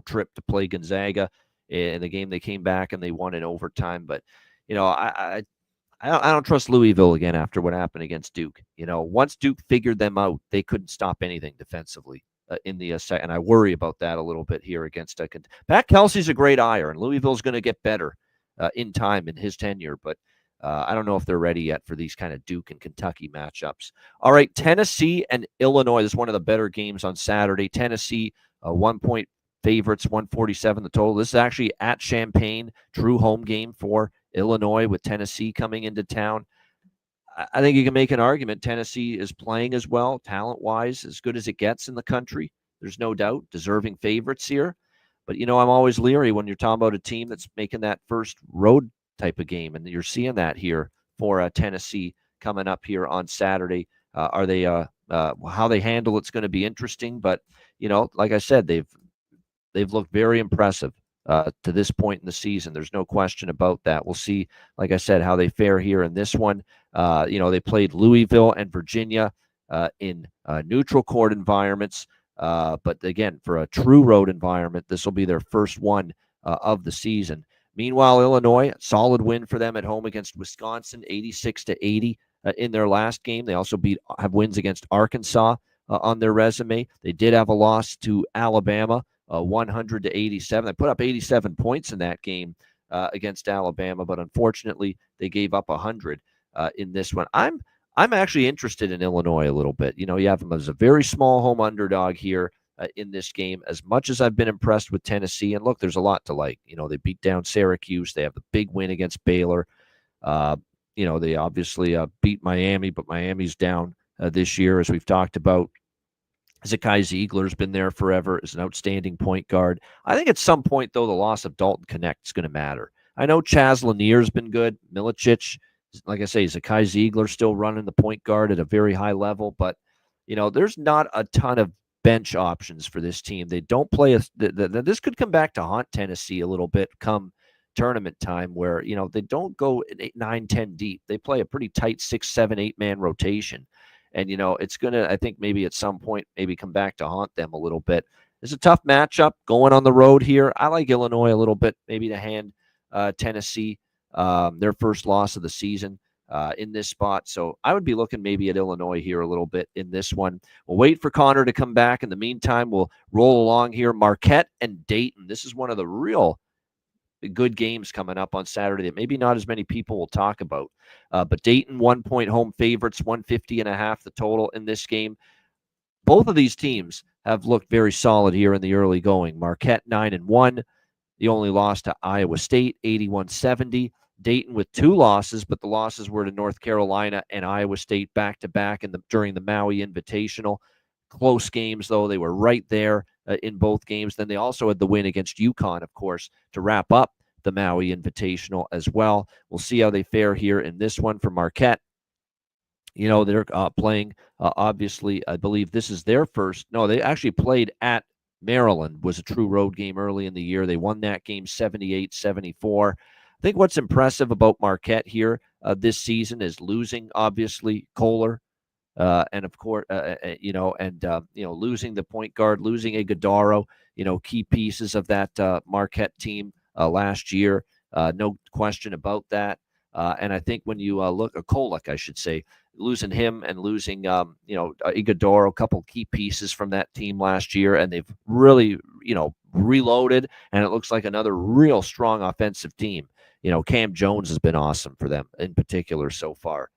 Speaker 1: trip to play Gonzaga in the game. They came back and they won in overtime. But I don't trust Louisville again after what happened against Duke. Once Duke figured them out, they couldn't stop anything defensively in the second. I worry about that a little bit here against Pat Kelsey's a great ire, and Louisville's going to get better in time in his tenure, but I don't know if they're ready yet for these kind of Duke and Kentucky matchups. All right, Tennessee and Illinois. This is one of the better games on Saturday. Tennessee, 1-point favorites, 147 the total. This is actually at Champaign, true home game for Illinois with Tennessee coming into town. I think you can make an argument Tennessee is playing as well, talent-wise, as good as it gets in the country. There's no doubt, deserving favorites here. But, I'm always leery when you're talking about a team that's making that first road type of game, and you're seeing that here for Tennessee coming up here on Saturday. Are they how they handle it's going to be interesting, but, like I said, they've looked very impressive to this point in the season. There's no question about that. We'll see, like I said, how they fare here in this one. They played Louisville and Virginia in neutral court environments. But again, for a true road environment, this will be their first one of the season. Meanwhile, Illinois, solid win for them at home against Wisconsin, 86-80 in their last game. They also have wins against Arkansas on their resume. They did have a loss to Alabama, 100-87. They put up 87 points in that game against Alabama, but unfortunately they gave up 100 in this one. I'm actually interested in Illinois a little bit. You have them as a very small home underdog here in this game. As much as I've been impressed with Tennessee, and look, there's a lot to like. They beat down Syracuse. They have the big win against Baylor. They obviously beat Miami, but Miami's down this year, as we've talked about. Zakai Ziegler's been there forever as an outstanding point guard. I think at some point, though, the loss of Dalton Knecht is going to matter. I know Chaz Lanier's been good. Milicic, like I say, Zakai Ziegler still running the point guard at a very high level, but there's not a ton of bench options for this team. They don't play this could come back to haunt Tennessee a little bit come tournament time, where they don't go 8, 9, 10 deep. They play a pretty tight 6, 7, 8-man rotation. And, it's going to, I think, maybe at some point, maybe come back to haunt them a little bit. It's a tough matchup going on the road here. I like Illinois a little bit, maybe to hand Tennessee their first loss of the season in this spot. So I would be looking maybe at Illinois here a little bit in this one. We'll wait for Connor to come back. In the meantime, we'll roll along here. Marquette and Dayton. This is one of the real good games coming up on Saturday that maybe not as many people will talk about. But Dayton, 1-point home favorites, 150.5 the total in this game. Both of these teams have looked very solid here in the early going. Marquette 9-1. The only loss to Iowa State, 81-70. Dayton with 2 losses, but the losses were to North Carolina and Iowa State back-to-back during the Maui Invitational. Close games, though. They were right there in both games. Then they also had the win against UConn, of course, to wrap up the Maui Invitational as well. We'll see how they fare here in this one for Marquette. They're playing, obviously, I believe this is their first. No, they actually played at Maryland, was a true road game early in the year. They won that game 78-74. I think what's impressive about Marquette here this season is losing, obviously, Kohler. And of course, losing the point guard, losing Iguodaro, key pieces of that Marquette team last year. No question about that. And I think when you look at Kolek, I should say, losing him and losing, Iguodaro, a couple key pieces from that team last year, and they've really, reloaded, and it looks like another real strong offensive team. Cam Jones has been awesome for them in particular so far.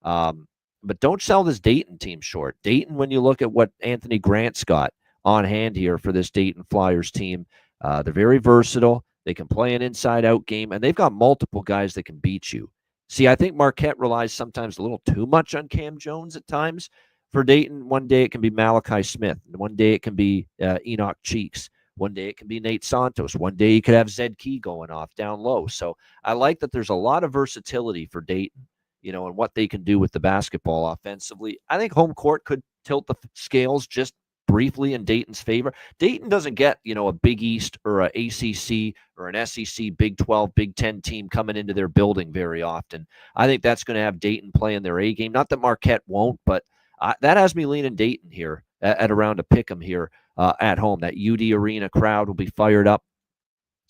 Speaker 1: But don't sell this Dayton team short. Dayton, when you look at what Anthony Grant's got on hand here for this Dayton Flyers team, they're very versatile. They can play an inside-out game, and they've got multiple guys that can beat you. See, I think Marquette relies sometimes a little too much on Cam Jones at times. For Dayton, one day it can be Malachi Smith. One day it can be Enoch Cheeks. One day it can be Nate Santos. One day you could have Zed Key going off down low. So I like that there's a lot of versatility for Dayton, and what they can do with the basketball offensively. I think home court could tilt the scales just briefly in Dayton's favor. Dayton doesn't get, a Big East or a ACC or an SEC, Big 12, Big 10 team coming into their building very often. I think that's going to have Dayton playing their A game. Not that Marquette won't, but that has me leaning Dayton here at around a pick 'em here at home. That UD Arena crowd will be fired up,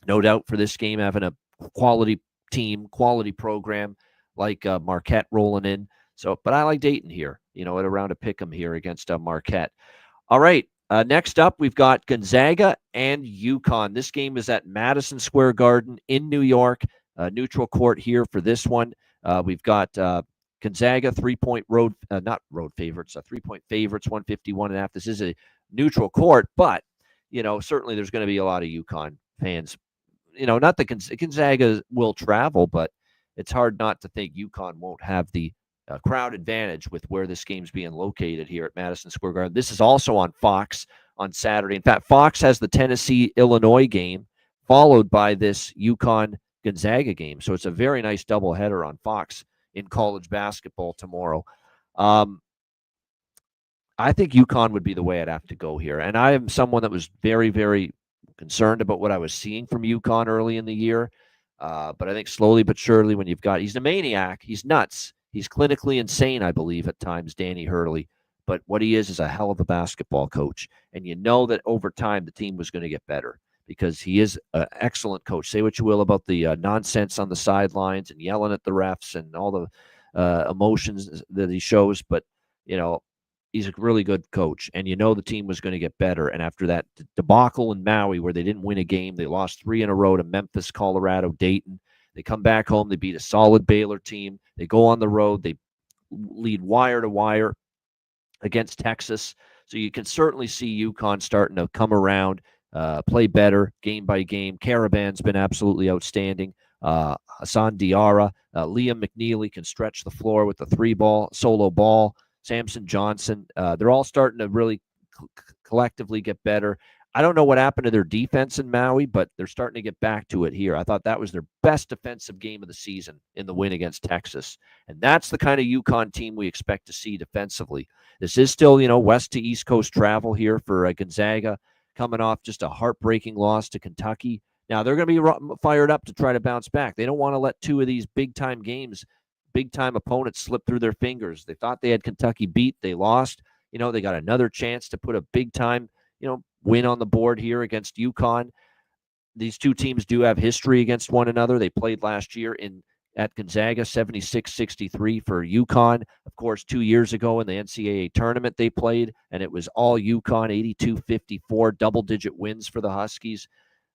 Speaker 1: no doubt, for this game, having a quality team, quality program like Marquette rolling in. So, but I like Dayton here, at around a pick 'em here against Marquette. All right. Next up, we've got Gonzaga and UConn. This game is at Madison Square Garden in New York. Neutral court here for this one. We've got Gonzaga 3-point not road favorites, 3-point favorites, 151.5. This is a neutral court, but certainly there's going to be a lot of UConn fans. Not that Gonzaga will travel, but it's hard not to think UConn won't have the crowd advantage with where this game's being located here at Madison Square Garden. This is also on Fox on Saturday. In fact, Fox has the Tennessee-Illinois game followed by this UConn-Gonzaga game. So it's a very nice doubleheader on Fox in college basketball tomorrow. I think UConn would be the way I'd have to go here. And I am someone that was very, very concerned about what I was seeing from UConn early in the year. But I think slowly but surely when he's a maniac, he's nuts. He's clinically insane, I believe, at times, Danny Hurley. But what he is a hell of a basketball coach. And you know that over time the team was going to get better because he is an excellent coach. Say what you will about the nonsense on the sidelines and yelling at the refs and all the emotions that he shows. But, he's a really good coach. And the team was going to get better. And after that debacle in Maui where they didn't win a game, they lost 3 in a row to Memphis, Colorado, Dayton. They come back home. They beat a solid Baylor team. They go on the road. They lead wire to wire against Texas. So you can certainly see UConn starting to come around, play better game by game. Caravan's been absolutely outstanding. Hassan Diarra, Liam McNeely can stretch the floor with the 3-ball, solo ball. Samson Johnson. They're all starting to really collectively get better. I don't know what happened to their defense in Maui, but they're starting to get back to it here. I thought that was their best defensive game of the season in the win against Texas. And that's the kind of UConn team we expect to see defensively. This is still, west to east coast travel here for Gonzaga, coming off just a heartbreaking loss to Kentucky. Now, they're going to be fired up to try to bounce back. They don't want to let 2 of these big-time games, big-time opponents slip through their fingers. They thought they had Kentucky beat. They lost. They got another chance to put a big-time, win on the board here against UConn. These two teams do have history against one another. They played last year at Gonzaga, 76-63 for UConn. Of course, 2 years ago in the NCAA tournament they played, and it was all UConn, 82-54, double-digit wins for the Huskies.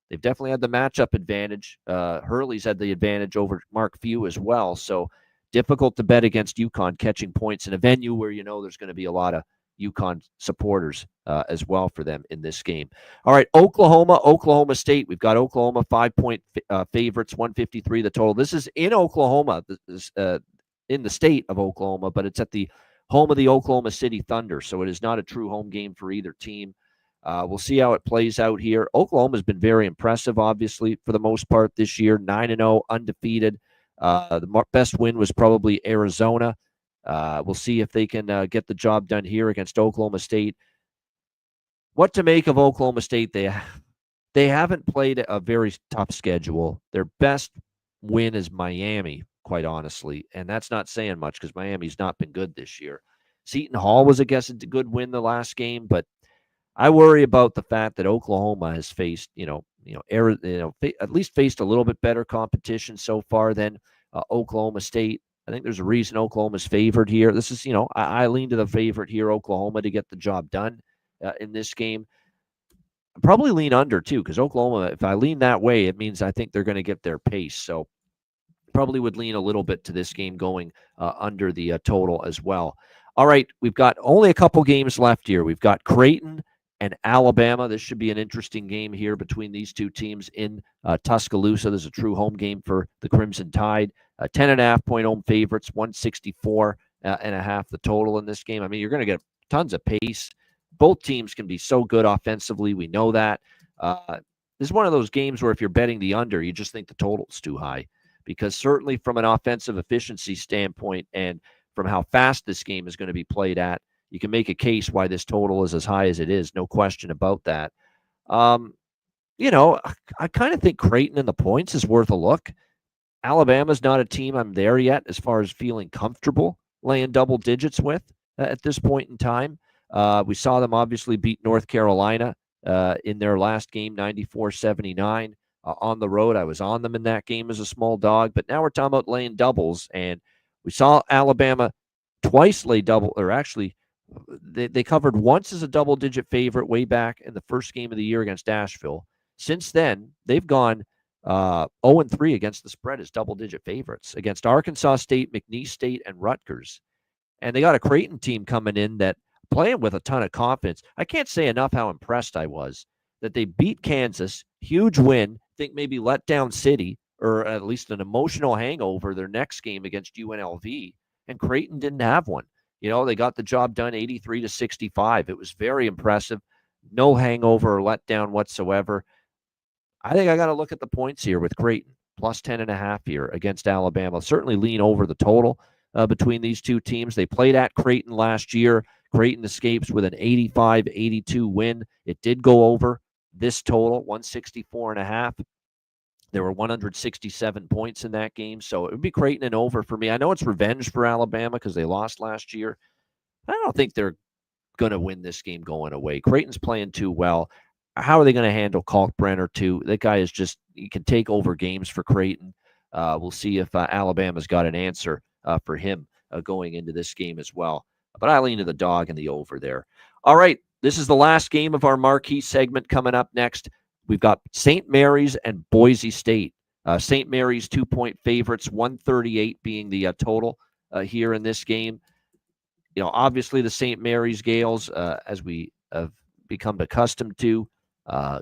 Speaker 1: They've definitely had the matchup advantage. Hurley's had the advantage over Mark Few as well. So difficult to bet against UConn catching points in a venue where there's going to be a lot of UConn supporters as well for them in this game. All right, Oklahoma State. We've got Oklahoma 5-point favorites, 153 the total. This is in Oklahoma, this is in the state of Oklahoma, but it's at the home of the Oklahoma City Thunder, so it is not a true home game for either team. We'll see how it plays out here. Oklahoma's been very impressive, obviously, for the most part this year, 9-0, undefeated. The best win was probably Arizona. We'll see if they can get the job done here against Oklahoma State. What to make of Oklahoma State? They haven't played a very tough schedule. Their best win is Miami, quite honestly, and that's not saying much because Miami's not been good this year. Seton Hall was, I guess, a good win the last game, but I worry about the fact that Oklahoma has faced, at least faced a little bit better competition so far than Oklahoma State. I think there's a reason Oklahoma's favored here. This is, I lean to the favorite here, Oklahoma, to get the job done in this game. I probably lean under too, because Oklahoma, if I lean that way, it means I think they're going to get their pace. So probably would lean a little bit to this game going under the total as well. All right, we've got only a couple games left here. We've got Creighton and Alabama. This should be an interesting game here between these two teams in Tuscaloosa. This is a true home game for the Crimson Tide. 10.5-point home favorites, 164 and a half the total in this game. I mean, you're going to get tons of pace. Both teams can be so good offensively. We know that. This is one of those games where if you're betting the under, you just think the total's too high, because certainly from an offensive efficiency standpoint and from how fast this game is going to be played at, you can make a case why this total is as high as it is. No question about that. I kind of think Creighton in the points is worth a look. Alabama's not a team I'm there yet as far as feeling comfortable laying double digits with at this point in time. We saw them obviously beat North Carolina in their last game, 94-79. On the road, I was on them in that game as a small dog, but now we're talking about laying doubles, and we saw Alabama twice lay double, or actually they covered once as a double-digit favorite way back in the first game of the year against Asheville. Since then, they've gone 0-3 against the spread as double-digit favorites against Arkansas State, McNeese State, and Rutgers. And they got a Creighton team coming in that playing with a ton of confidence. I can't say enough how impressed I was that they beat Kansas, huge win, think maybe let down City, or at least an emotional hangover their next game against UNLV, and Creighton didn't have one. They got the job done 83-65. It was very impressive. No hangover or letdown whatsoever. I think I got to look at the points here with Creighton, plus 10.5 here against Alabama. Certainly lean over the total between these two teams. They played at Creighton last year. Creighton escapes with an 85-82 win. It did go over this total, 164.5. There were 167 points in that game, so it would be Creighton and over for me. I know it's revenge for Alabama because they lost last year. I don't think they're going to win this game going away. Creighton's playing too well. How are they going to handle Kalkbrenner too? That guy is just, he can take over games for Creighton. We'll see if Alabama's got an answer for him going into this game as well. But I lean to the dog and the over there. All right, this is the last game of our marquee segment. Coming up next, we've got St. Mary's and Boise State. St. Mary's 2-point favorites, 138 being the total here in this game. Obviously the St. Mary's Gales, as we have become accustomed to,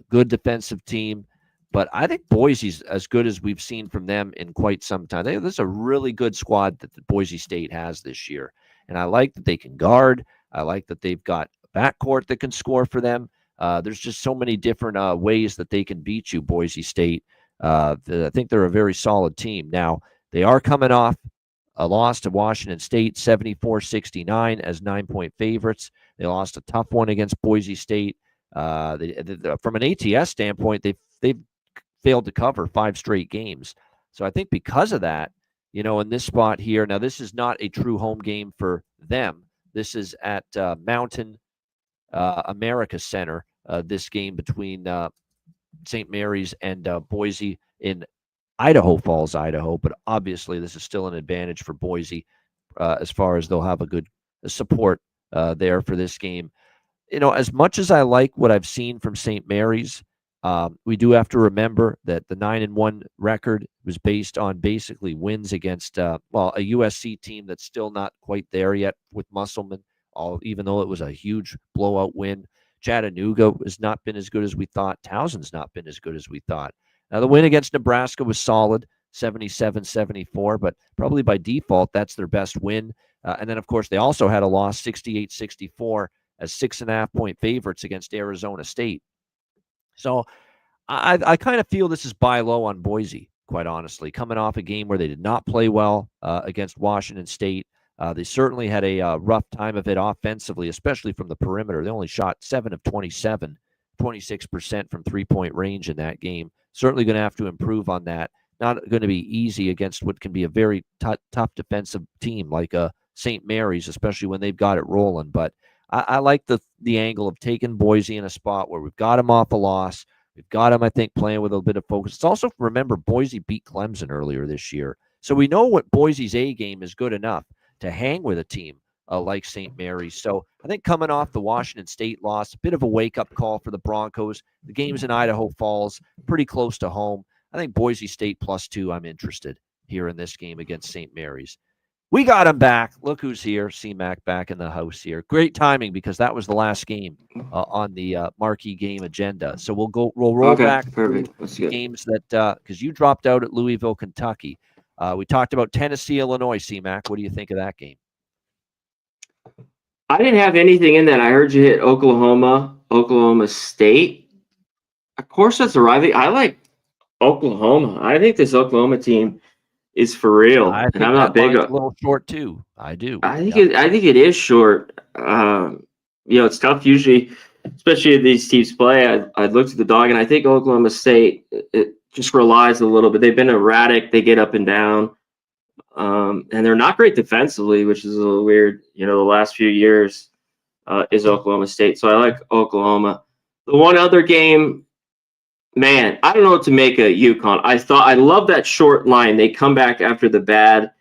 Speaker 1: good defensive team. But I think Boise's as good as we've seen from them in quite some time. This is a really good squad that the Boise State has this year. And I like that they can guard. I like that they've got a backcourt that can score for them. There's just so many different ways that they can beat you, Boise State. I think they're a very solid team. Now, they are coming off a loss to Washington State, 74-69 as 9-point favorites. They lost a tough one against Boise State. From an ATS standpoint, they've failed to cover 5 straight games. So I think because of that, in this spot here, now this is not a true home game for them. This is at Mountain America Center, this game between St. Mary's and Boise in Idaho Falls, Idaho. But obviously this is still an advantage for Boise as far as they'll have a good support there for this game. As much as I like what I've seen from St. Mary's, we do have to remember that the 9-1 record was based on basically wins against a USC team that's still not quite there yet with Musselman, even though it was a huge blowout win. Chattanooga has not been as good as we thought. Towson's not been as good as we thought. Now, the win against Nebraska was solid, 77-74, but probably by default, that's their best win. And then, of course, they also had a loss, 68-64, as 6.5-point favorites against Arizona State. So I kind of feel this is buy low on Boise, quite honestly, coming off a game where they did not play well against Washington State. They certainly had a rough time of it offensively, especially from the perimeter. They only shot 7 of 27, 26% from three-point range in that game. Certainly going to have to improve on that. Not going to be easy against what can be a very tough defensive team like St. Mary's, especially when they've got it rolling. But I like the angle of taking Boise in a spot where we've got them off a loss. We've got them, I think, playing with a bit of focus. It's also, remember, Boise beat Clemson earlier this year. So we know what Boise's A game is good enough to hang with a team like St. Mary's. So I think coming off the Washington State loss, a bit of a wake-up call for the Broncos. The game's in Idaho Falls, pretty close to home. I think Boise State +2, I'm interested here in this game against St. Mary's. We got him back. Look who's here. C-Mac back in the house here. Great timing because that was the last game on the marquee game agenda. So we'll roll back
Speaker 2: perfect.
Speaker 1: to games that because you dropped out at Louisville, Kentucky. We talked about Tennessee, Illinois. C-Mac, what do you think of that game?
Speaker 2: I didn't have anything in that. I heard you hit Oklahoma State. Of course, that's arriving. I like Oklahoma. I think this Oklahoma team is for real, and I'm not big.
Speaker 1: A little short too. I do.
Speaker 2: I think it is short. It's tough usually, especially if these teams play. I looked at the dog, and I think Oklahoma State it just relies a little bit. They've been erratic. They get up and down. And they're not great defensively, which is a little weird. The last few years is Oklahoma State. So I like Oklahoma. The one other game, man, I don't know what to make of UConn. I love that short line. They come back after the bad,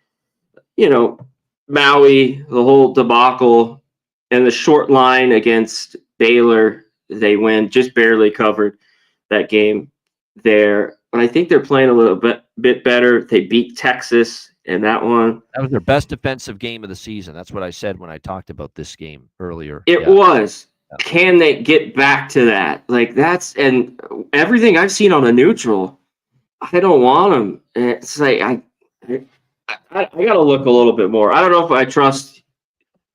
Speaker 2: Maui, the whole debacle, and the short line against Baylor. They win, just barely covered that game there. But I think they're playing a little bit better. They beat Texas. And that one.
Speaker 1: That was their best defensive game of the season. That's what I said when I talked about this game earlier.
Speaker 2: It was. Yeah. Can they get back to that? And everything I've seen on a neutral, I don't want them. It's like, I got to look a little bit more. I don't know if I trust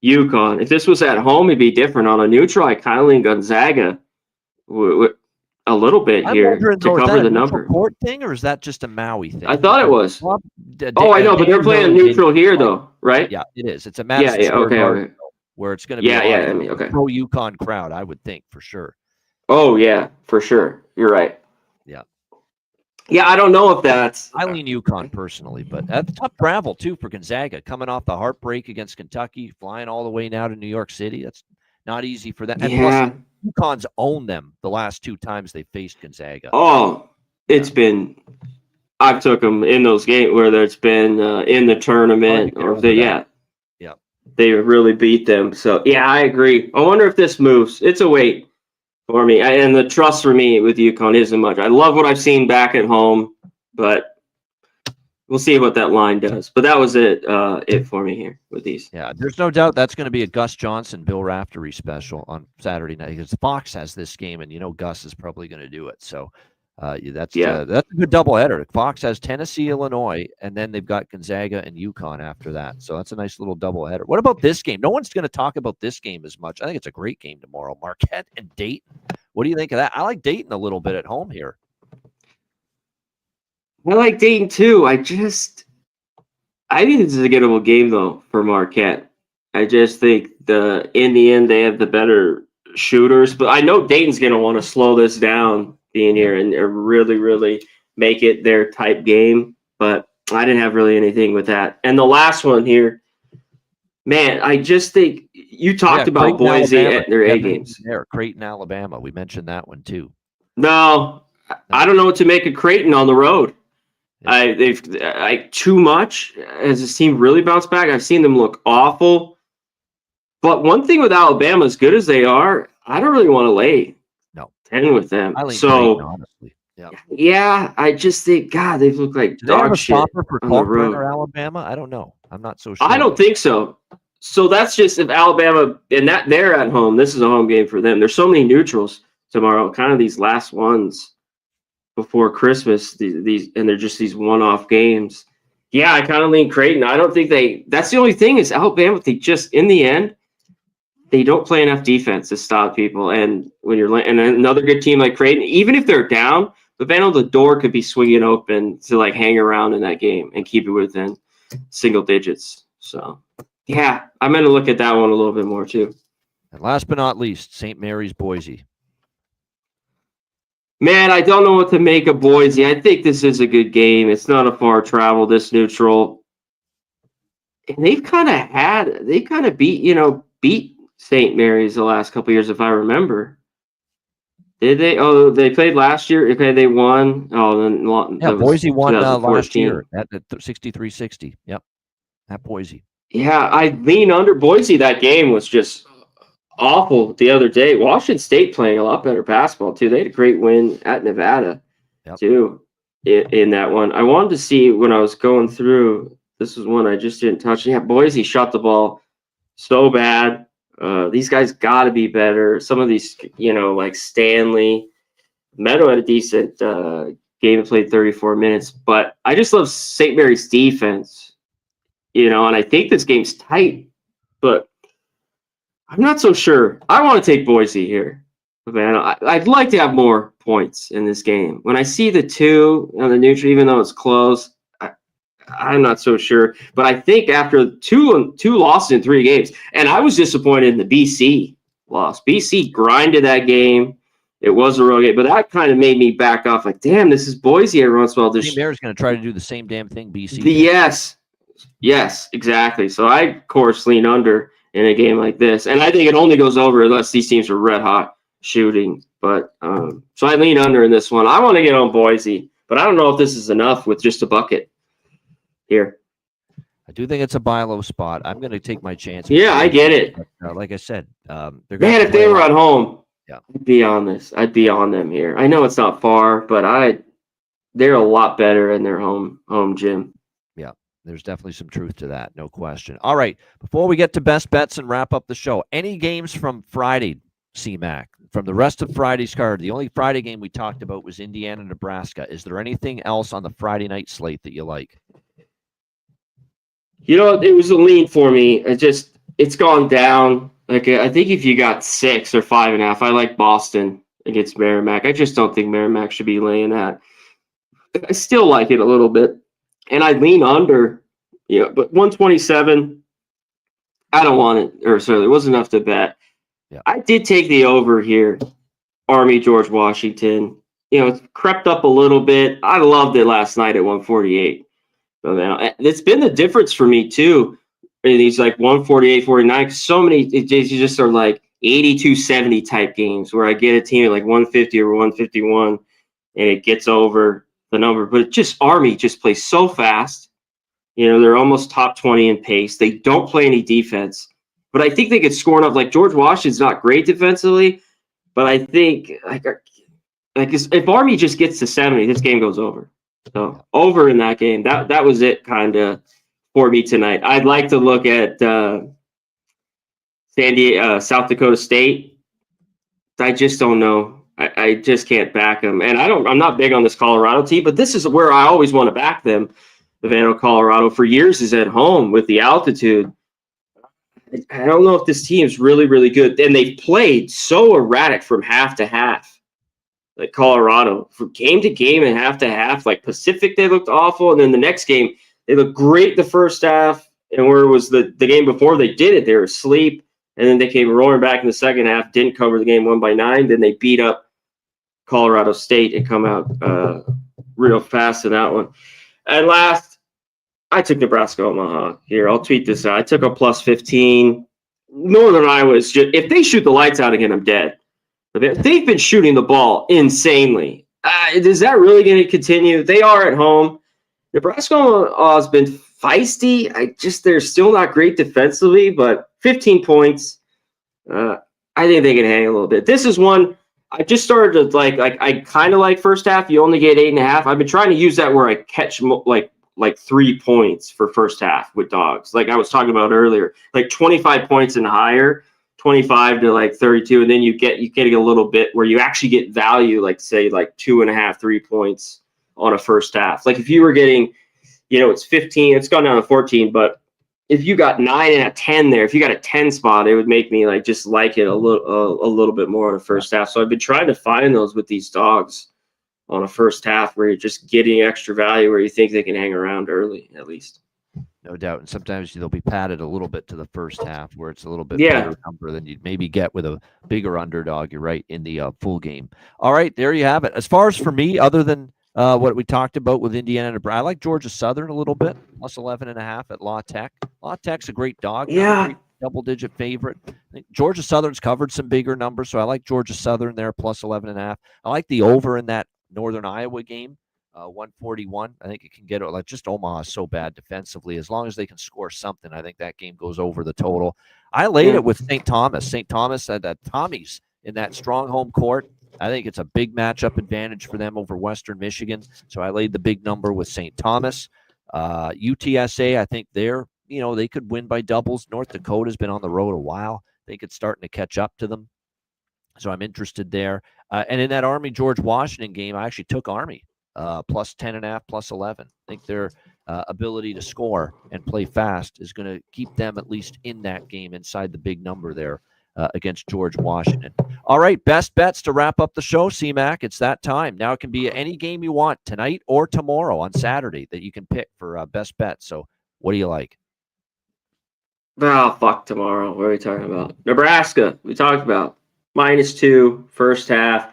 Speaker 2: UConn. If this was at home, it'd be different. On a neutral, I kind of lean Gonzaga a little bit here to cover the number.
Speaker 1: Court thing, or is that just a Maui thing?
Speaker 2: I thought it was. I know, but they're playing neutral here, though, right?
Speaker 1: Yeah, it is. It's a Madison Square Garden, where it's going to be
Speaker 2: a
Speaker 1: pro UConn crowd, I would think, for sure.
Speaker 2: Oh, yeah, for sure. You're right.
Speaker 1: Yeah.
Speaker 2: Yeah, I don't know if that's...
Speaker 1: I lean UConn personally, but that's tough travel, too, for Gonzaga. Coming off the heartbreak against Kentucky, flying all the way now to New York City. That's not easy for them. And plus, UConn's owned them the last 2 times they faced Gonzaga.
Speaker 2: Oh, it's been... I've took them in those games, whether it's been in the tournament or they really beat them. So, I agree. I wonder if this moves. It's a wait for me. And the trust for me with UConn isn't much. I love what I've seen back at home, but we'll see what that line does. But that was it for me here with these.
Speaker 1: Yeah, there's no doubt that's going to be a Gus Johnson, Bill Raftery special on Saturday night because Fox has this game, and Gus is probably going to do it. So that's a good doubleheader. Fox has Tennessee, Illinois, and then they've got Gonzaga and UConn after that. So that's a nice little doubleheader. What about this game? No one's going to talk about this game as much. I think it's a great game tomorrow. Marquette and Dayton. What do you think of that? I like Dayton a little bit at home here.
Speaker 2: I like Dayton too. I think this is a gettable game though for Marquette. I just think in the end they have the better shooters, but I know Dayton's going to want to slow this down being here and really, really make it their type game. But I didn't have really anything with that. And the last one here, man, I just think you talked about Boise at their A games.
Speaker 1: Creighton, Alabama. We mentioned that one too.
Speaker 2: No, I don't know what to make of Creighton on the road. They've too much. Has this team really bounced back? I've seen them look awful. But one thing with Alabama, as good as they are, I don't really want to lay 10 with them.
Speaker 1: Creighton, honestly.
Speaker 2: Yeah, I just think, God, they look like dog shit on the road.
Speaker 1: Or Alabama? I don't know. I'm not so sure.
Speaker 2: I don't think so. So that's just if Alabama, and that they're at home. This is a home game for them. There's so many neutrals tomorrow, kind of these last ones before Christmas. These and they're just these one-off games. Yeah, I kind of lean Creighton. I don't think that's the only thing is Alabama. They just in the end, they don't play enough defense to stop people. And when you're and another good team like Creighton, even if they're down, the door could be swinging open to hang around in that game and keep it within single digits. So, yeah, I'm going to look at that one a little bit more too.
Speaker 1: And last but not least, St. Mary's, Boise.
Speaker 2: Man, I don't know what to make of Boise. I think this is a good game. It's not a far travel, this neutral. And they've kind of beat St. Mary's the last couple of years, if I remember. Did they? Oh, they played last year. Okay, they won. Oh, then
Speaker 1: Yeah,
Speaker 2: that was
Speaker 1: Boise won last
Speaker 2: 2014.
Speaker 1: year at 63-60. Yep, at Boise.
Speaker 2: Yeah, I lean under Boise. That game was just awful the other day. Washington State playing a lot better basketball too. They had a great win at Nevada
Speaker 1: Yep.
Speaker 2: too in that one. I wanted to see when I was going through. This was one I just didn't touch. Yeah, Boise shot the ball so bad. These guys got to be better. Some of these, like Stanley, Meadow had a decent game and played 34 minutes. But I just love St. Mary's defense, and I think this game's tight, but I'm not so sure. I want to take Boise here, man. I'd like to have more points in this game. When I see the 2 on the neutral, even though it's close, I'm not so sure. But I think after two losses in 3 games, and I was disappointed in the BC loss. BC grinded that game. It was a real game, but that kind of made me back off. Like, damn, this is Boise every once in a while.
Speaker 1: Team Bears going to try to do the same damn thing BC.
Speaker 2: Yes, exactly. So I, of course, lean under in a game like this, and I think it only goes over unless these teams are red hot shooting. But so I lean under in this one. I want to get on Boise, but I don't know if this is enough with just a bucket here.
Speaker 1: I do think it's a buy low spot. I'm going to take my chance.
Speaker 2: Yeah, I get it.
Speaker 1: But, like I said,
Speaker 2: man, if they were at home,
Speaker 1: yeah,
Speaker 2: I'd be on this. I'd be on them here. I know it's not far, but they're a lot better in their home gym.
Speaker 1: Yeah, there's definitely some truth to that, no question. All right, before we get to best bets and wrap up the show, any games from Friday, CMAC, from the rest of Friday's card? The only Friday game we talked about was Indiana, Nebraska. Is there anything else on the Friday night slate that you like?
Speaker 2: It was a lean for me. It's gone down. Like, I think if you got 6 or 5.5, I like Boston against Merrimack. I just don't think Merrimack should be laying that. I still like it a little bit, and I lean under. But 127, I don't want it. Or sorry, it wasn't enough to bet. Yeah. I did take the over here. Army, George Washington. It's crept up a little bit. I loved it last night at 148. So, man, it's been the difference for me too. In these like 148, 49, so many, you just are like 82-70 type games where I get a team at like 150 or 151 and it gets over the number. But Army just plays so fast. They're almost top 20 in pace. They don't play any defense. But I think they could score enough. Like, George Washington's not great defensively, but I think like if Army just gets to 70, this game goes over. So over in that game. That was it kind of for me tonight. I'd like to look at South Dakota State. I just don't know. I just can't back them. And I'm not big on this Colorado team, but this is where I always want to back them. Savannah, Colorado for years is at home with the altitude. I don't know if this team is really, really good. And they've played so erratic from half to half. Like Colorado, from game to game and half to half. Like Pacific, they looked awful. And then the next game, they looked great the first half. And where it was the game before they did it, they were asleep. And then they came roaring back in the second half, didn't cover the game, won by 9. Then they beat up Colorado State and come out real fast in that one. And last, I took Nebraska Omaha here. I'll tweet this out. I took a plus 15. Northern Iowa is just, if they shoot the lights out again, I'm dead. They've been shooting the ball insanely. Is that really going to continue? They are at home. Nebraska has been feisty. They're still not great defensively, but 15 points. I think they can hang a little bit. This is one I just started to like I kind of like first half. You only get 8.5. I've been trying to use that where I catch like 3 points for first half with dogs. Like I was talking about earlier, like 25 points and higher. 25 to like 32, and then you get a little bit where you actually get value, like say like 2.5, 3 points on a first half. Like if you were getting, it's 15, it's gone down to 14, but if you got 9 and a 10 there, if you got a 10 spot, it would make me like just like it a little bit more on a first half. So I've been trying to find those with these dogs on a first half where you're just getting extra value where you think they can hang around early at least.
Speaker 1: No doubt. And sometimes they'll be padded a little bit to the first half where it's a little bit better number than you'd maybe get with a bigger underdog. You're right, in the full game. All right, there you have it. As far as for me, other than what we talked about with Indiana and Nebraska, I like Georgia Southern a little bit, plus 11.5 at La Tech. La Tech's a great dog.
Speaker 2: Yeah.
Speaker 1: double-digit favorite. I think Georgia Southern's covered some bigger numbers, so I like Georgia Southern there, plus 11.5. I like the over in that Northern Iowa game, 141. I think it can get like just Omaha is so bad defensively. As long as they can score something, I think that game goes over the total. I laid it with St. Thomas. St. Thomas said that Tommy's in that strong home court. I think it's a big matchup advantage for them over Western Michigan. So I laid the big number with St. Thomas. UTSA, I think they could win by doubles. North Dakota's been on the road a while. I think it's starting to catch up to them. So I'm interested there. And in that Army-George Washington game, I actually took Army plus 10.5, plus 11. I think their ability to score and play fast is going to keep them at least in that game inside the big number there against George Washington. All right, best bets to wrap up the show, CMAC. It's that time. Now it can be any game you want tonight or tomorrow on Saturday that you can pick for best bets. So what do you like?
Speaker 2: Oh, fuck tomorrow. What are we talking about? Nebraska, we talked about. -2, first half.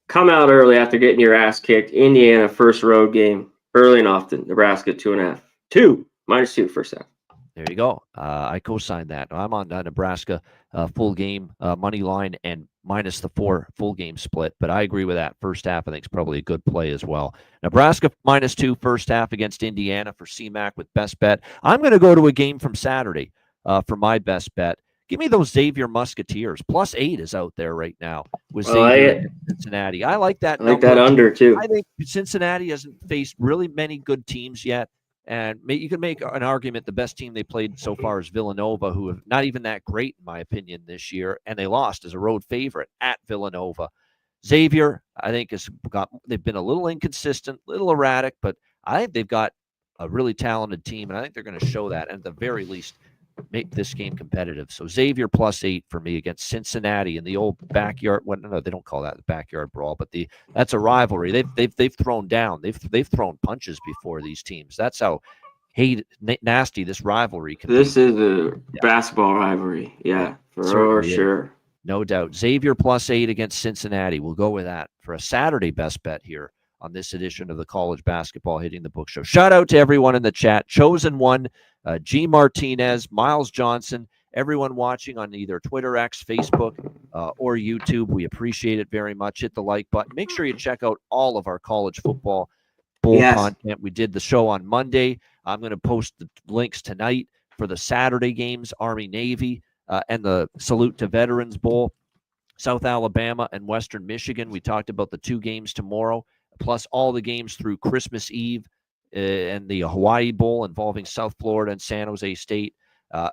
Speaker 2: Come out early after getting your ass kicked. Indiana, first road game. Early and often. Nebraska, 2.5. -2, first half.
Speaker 1: There you go. I co-signed that. I'm on Nebraska full game money line and minus the 4 full game split. But I agree with that. First half, I think, is probably a good play as well. Nebraska -2 first half against Indiana for CMAC with best bet. I'm going to go to a game from Saturday for my best bet. Give me those Xavier Musketeers. +8 is out there right now with Xavier and Cincinnati. I like that.
Speaker 2: I like that under, too.
Speaker 1: I think Cincinnati hasn't faced really many good teams yet. And you can make an argument the best team they played so far is Villanova, who have not even that great, in my opinion, this year. And they lost as a road favorite at Villanova. Xavier, I think, they've been a little inconsistent, little erratic, but I think they've got a really talented team. And I think they're going to show that, and at the very least, make this game competitive. So Xavier +8 for me against Cincinnati in the old backyard. Well, no, they don't call that the backyard brawl, but that's a rivalry. They've thrown down. They've thrown punches before these teams. That's how nasty this rivalry can be.
Speaker 2: This is a basketball rivalry. Yeah, for sure.
Speaker 1: No doubt. Xavier +8 against Cincinnati. We'll go with that for a Saturday best bet here on this edition of the College Basketball Hitting the Book Show. Shout out to everyone in the chat. Chosen One, G. Martinez, Miles Johnson, everyone watching on either Twitter, X, Facebook, or YouTube. We appreciate it very much. Hit the like button. Make sure you check out all of our college football bowl content. We did the show on Monday. I'm going to post the links tonight for the Saturday games, Army-Navy, and the Salute to Veterans Bowl, South Alabama and Western Michigan. We talked about the 2 games tomorrow, plus all the games through Christmas Eve and the Hawaii Bowl involving South Florida and San Jose State.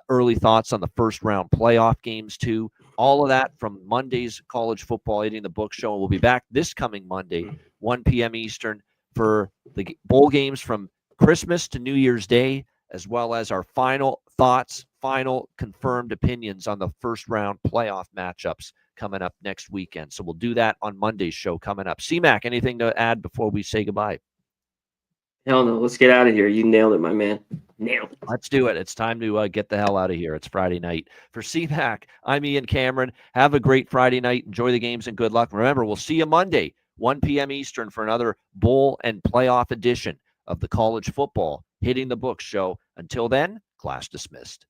Speaker 1: Early thoughts on the first round playoff games, too. All of that from Monday's College Football Hitting the Book Show. And we'll be back this coming Monday, 1 p.m. Eastern, for the bowl games from Christmas to New Year's Day, as well as our final thoughts, final confirmed opinions on the first round playoff matchups coming up next weekend. So we'll do that on Monday's show coming up. CMAC, anything to add before we say goodbye?
Speaker 2: Hell no. Let's get out of here. You nailed it, my man. Nailed it.
Speaker 1: Let's do it. It's time to get the hell out of here. It's Friday night. For CMAC, I'm Ian Cameron. Have a great Friday night. Enjoy the games and good luck. Remember, we'll see you Monday, 1 p.m. Eastern, for another bowl and playoff edition of the College Football Hitting the Book Show. Until then, class dismissed.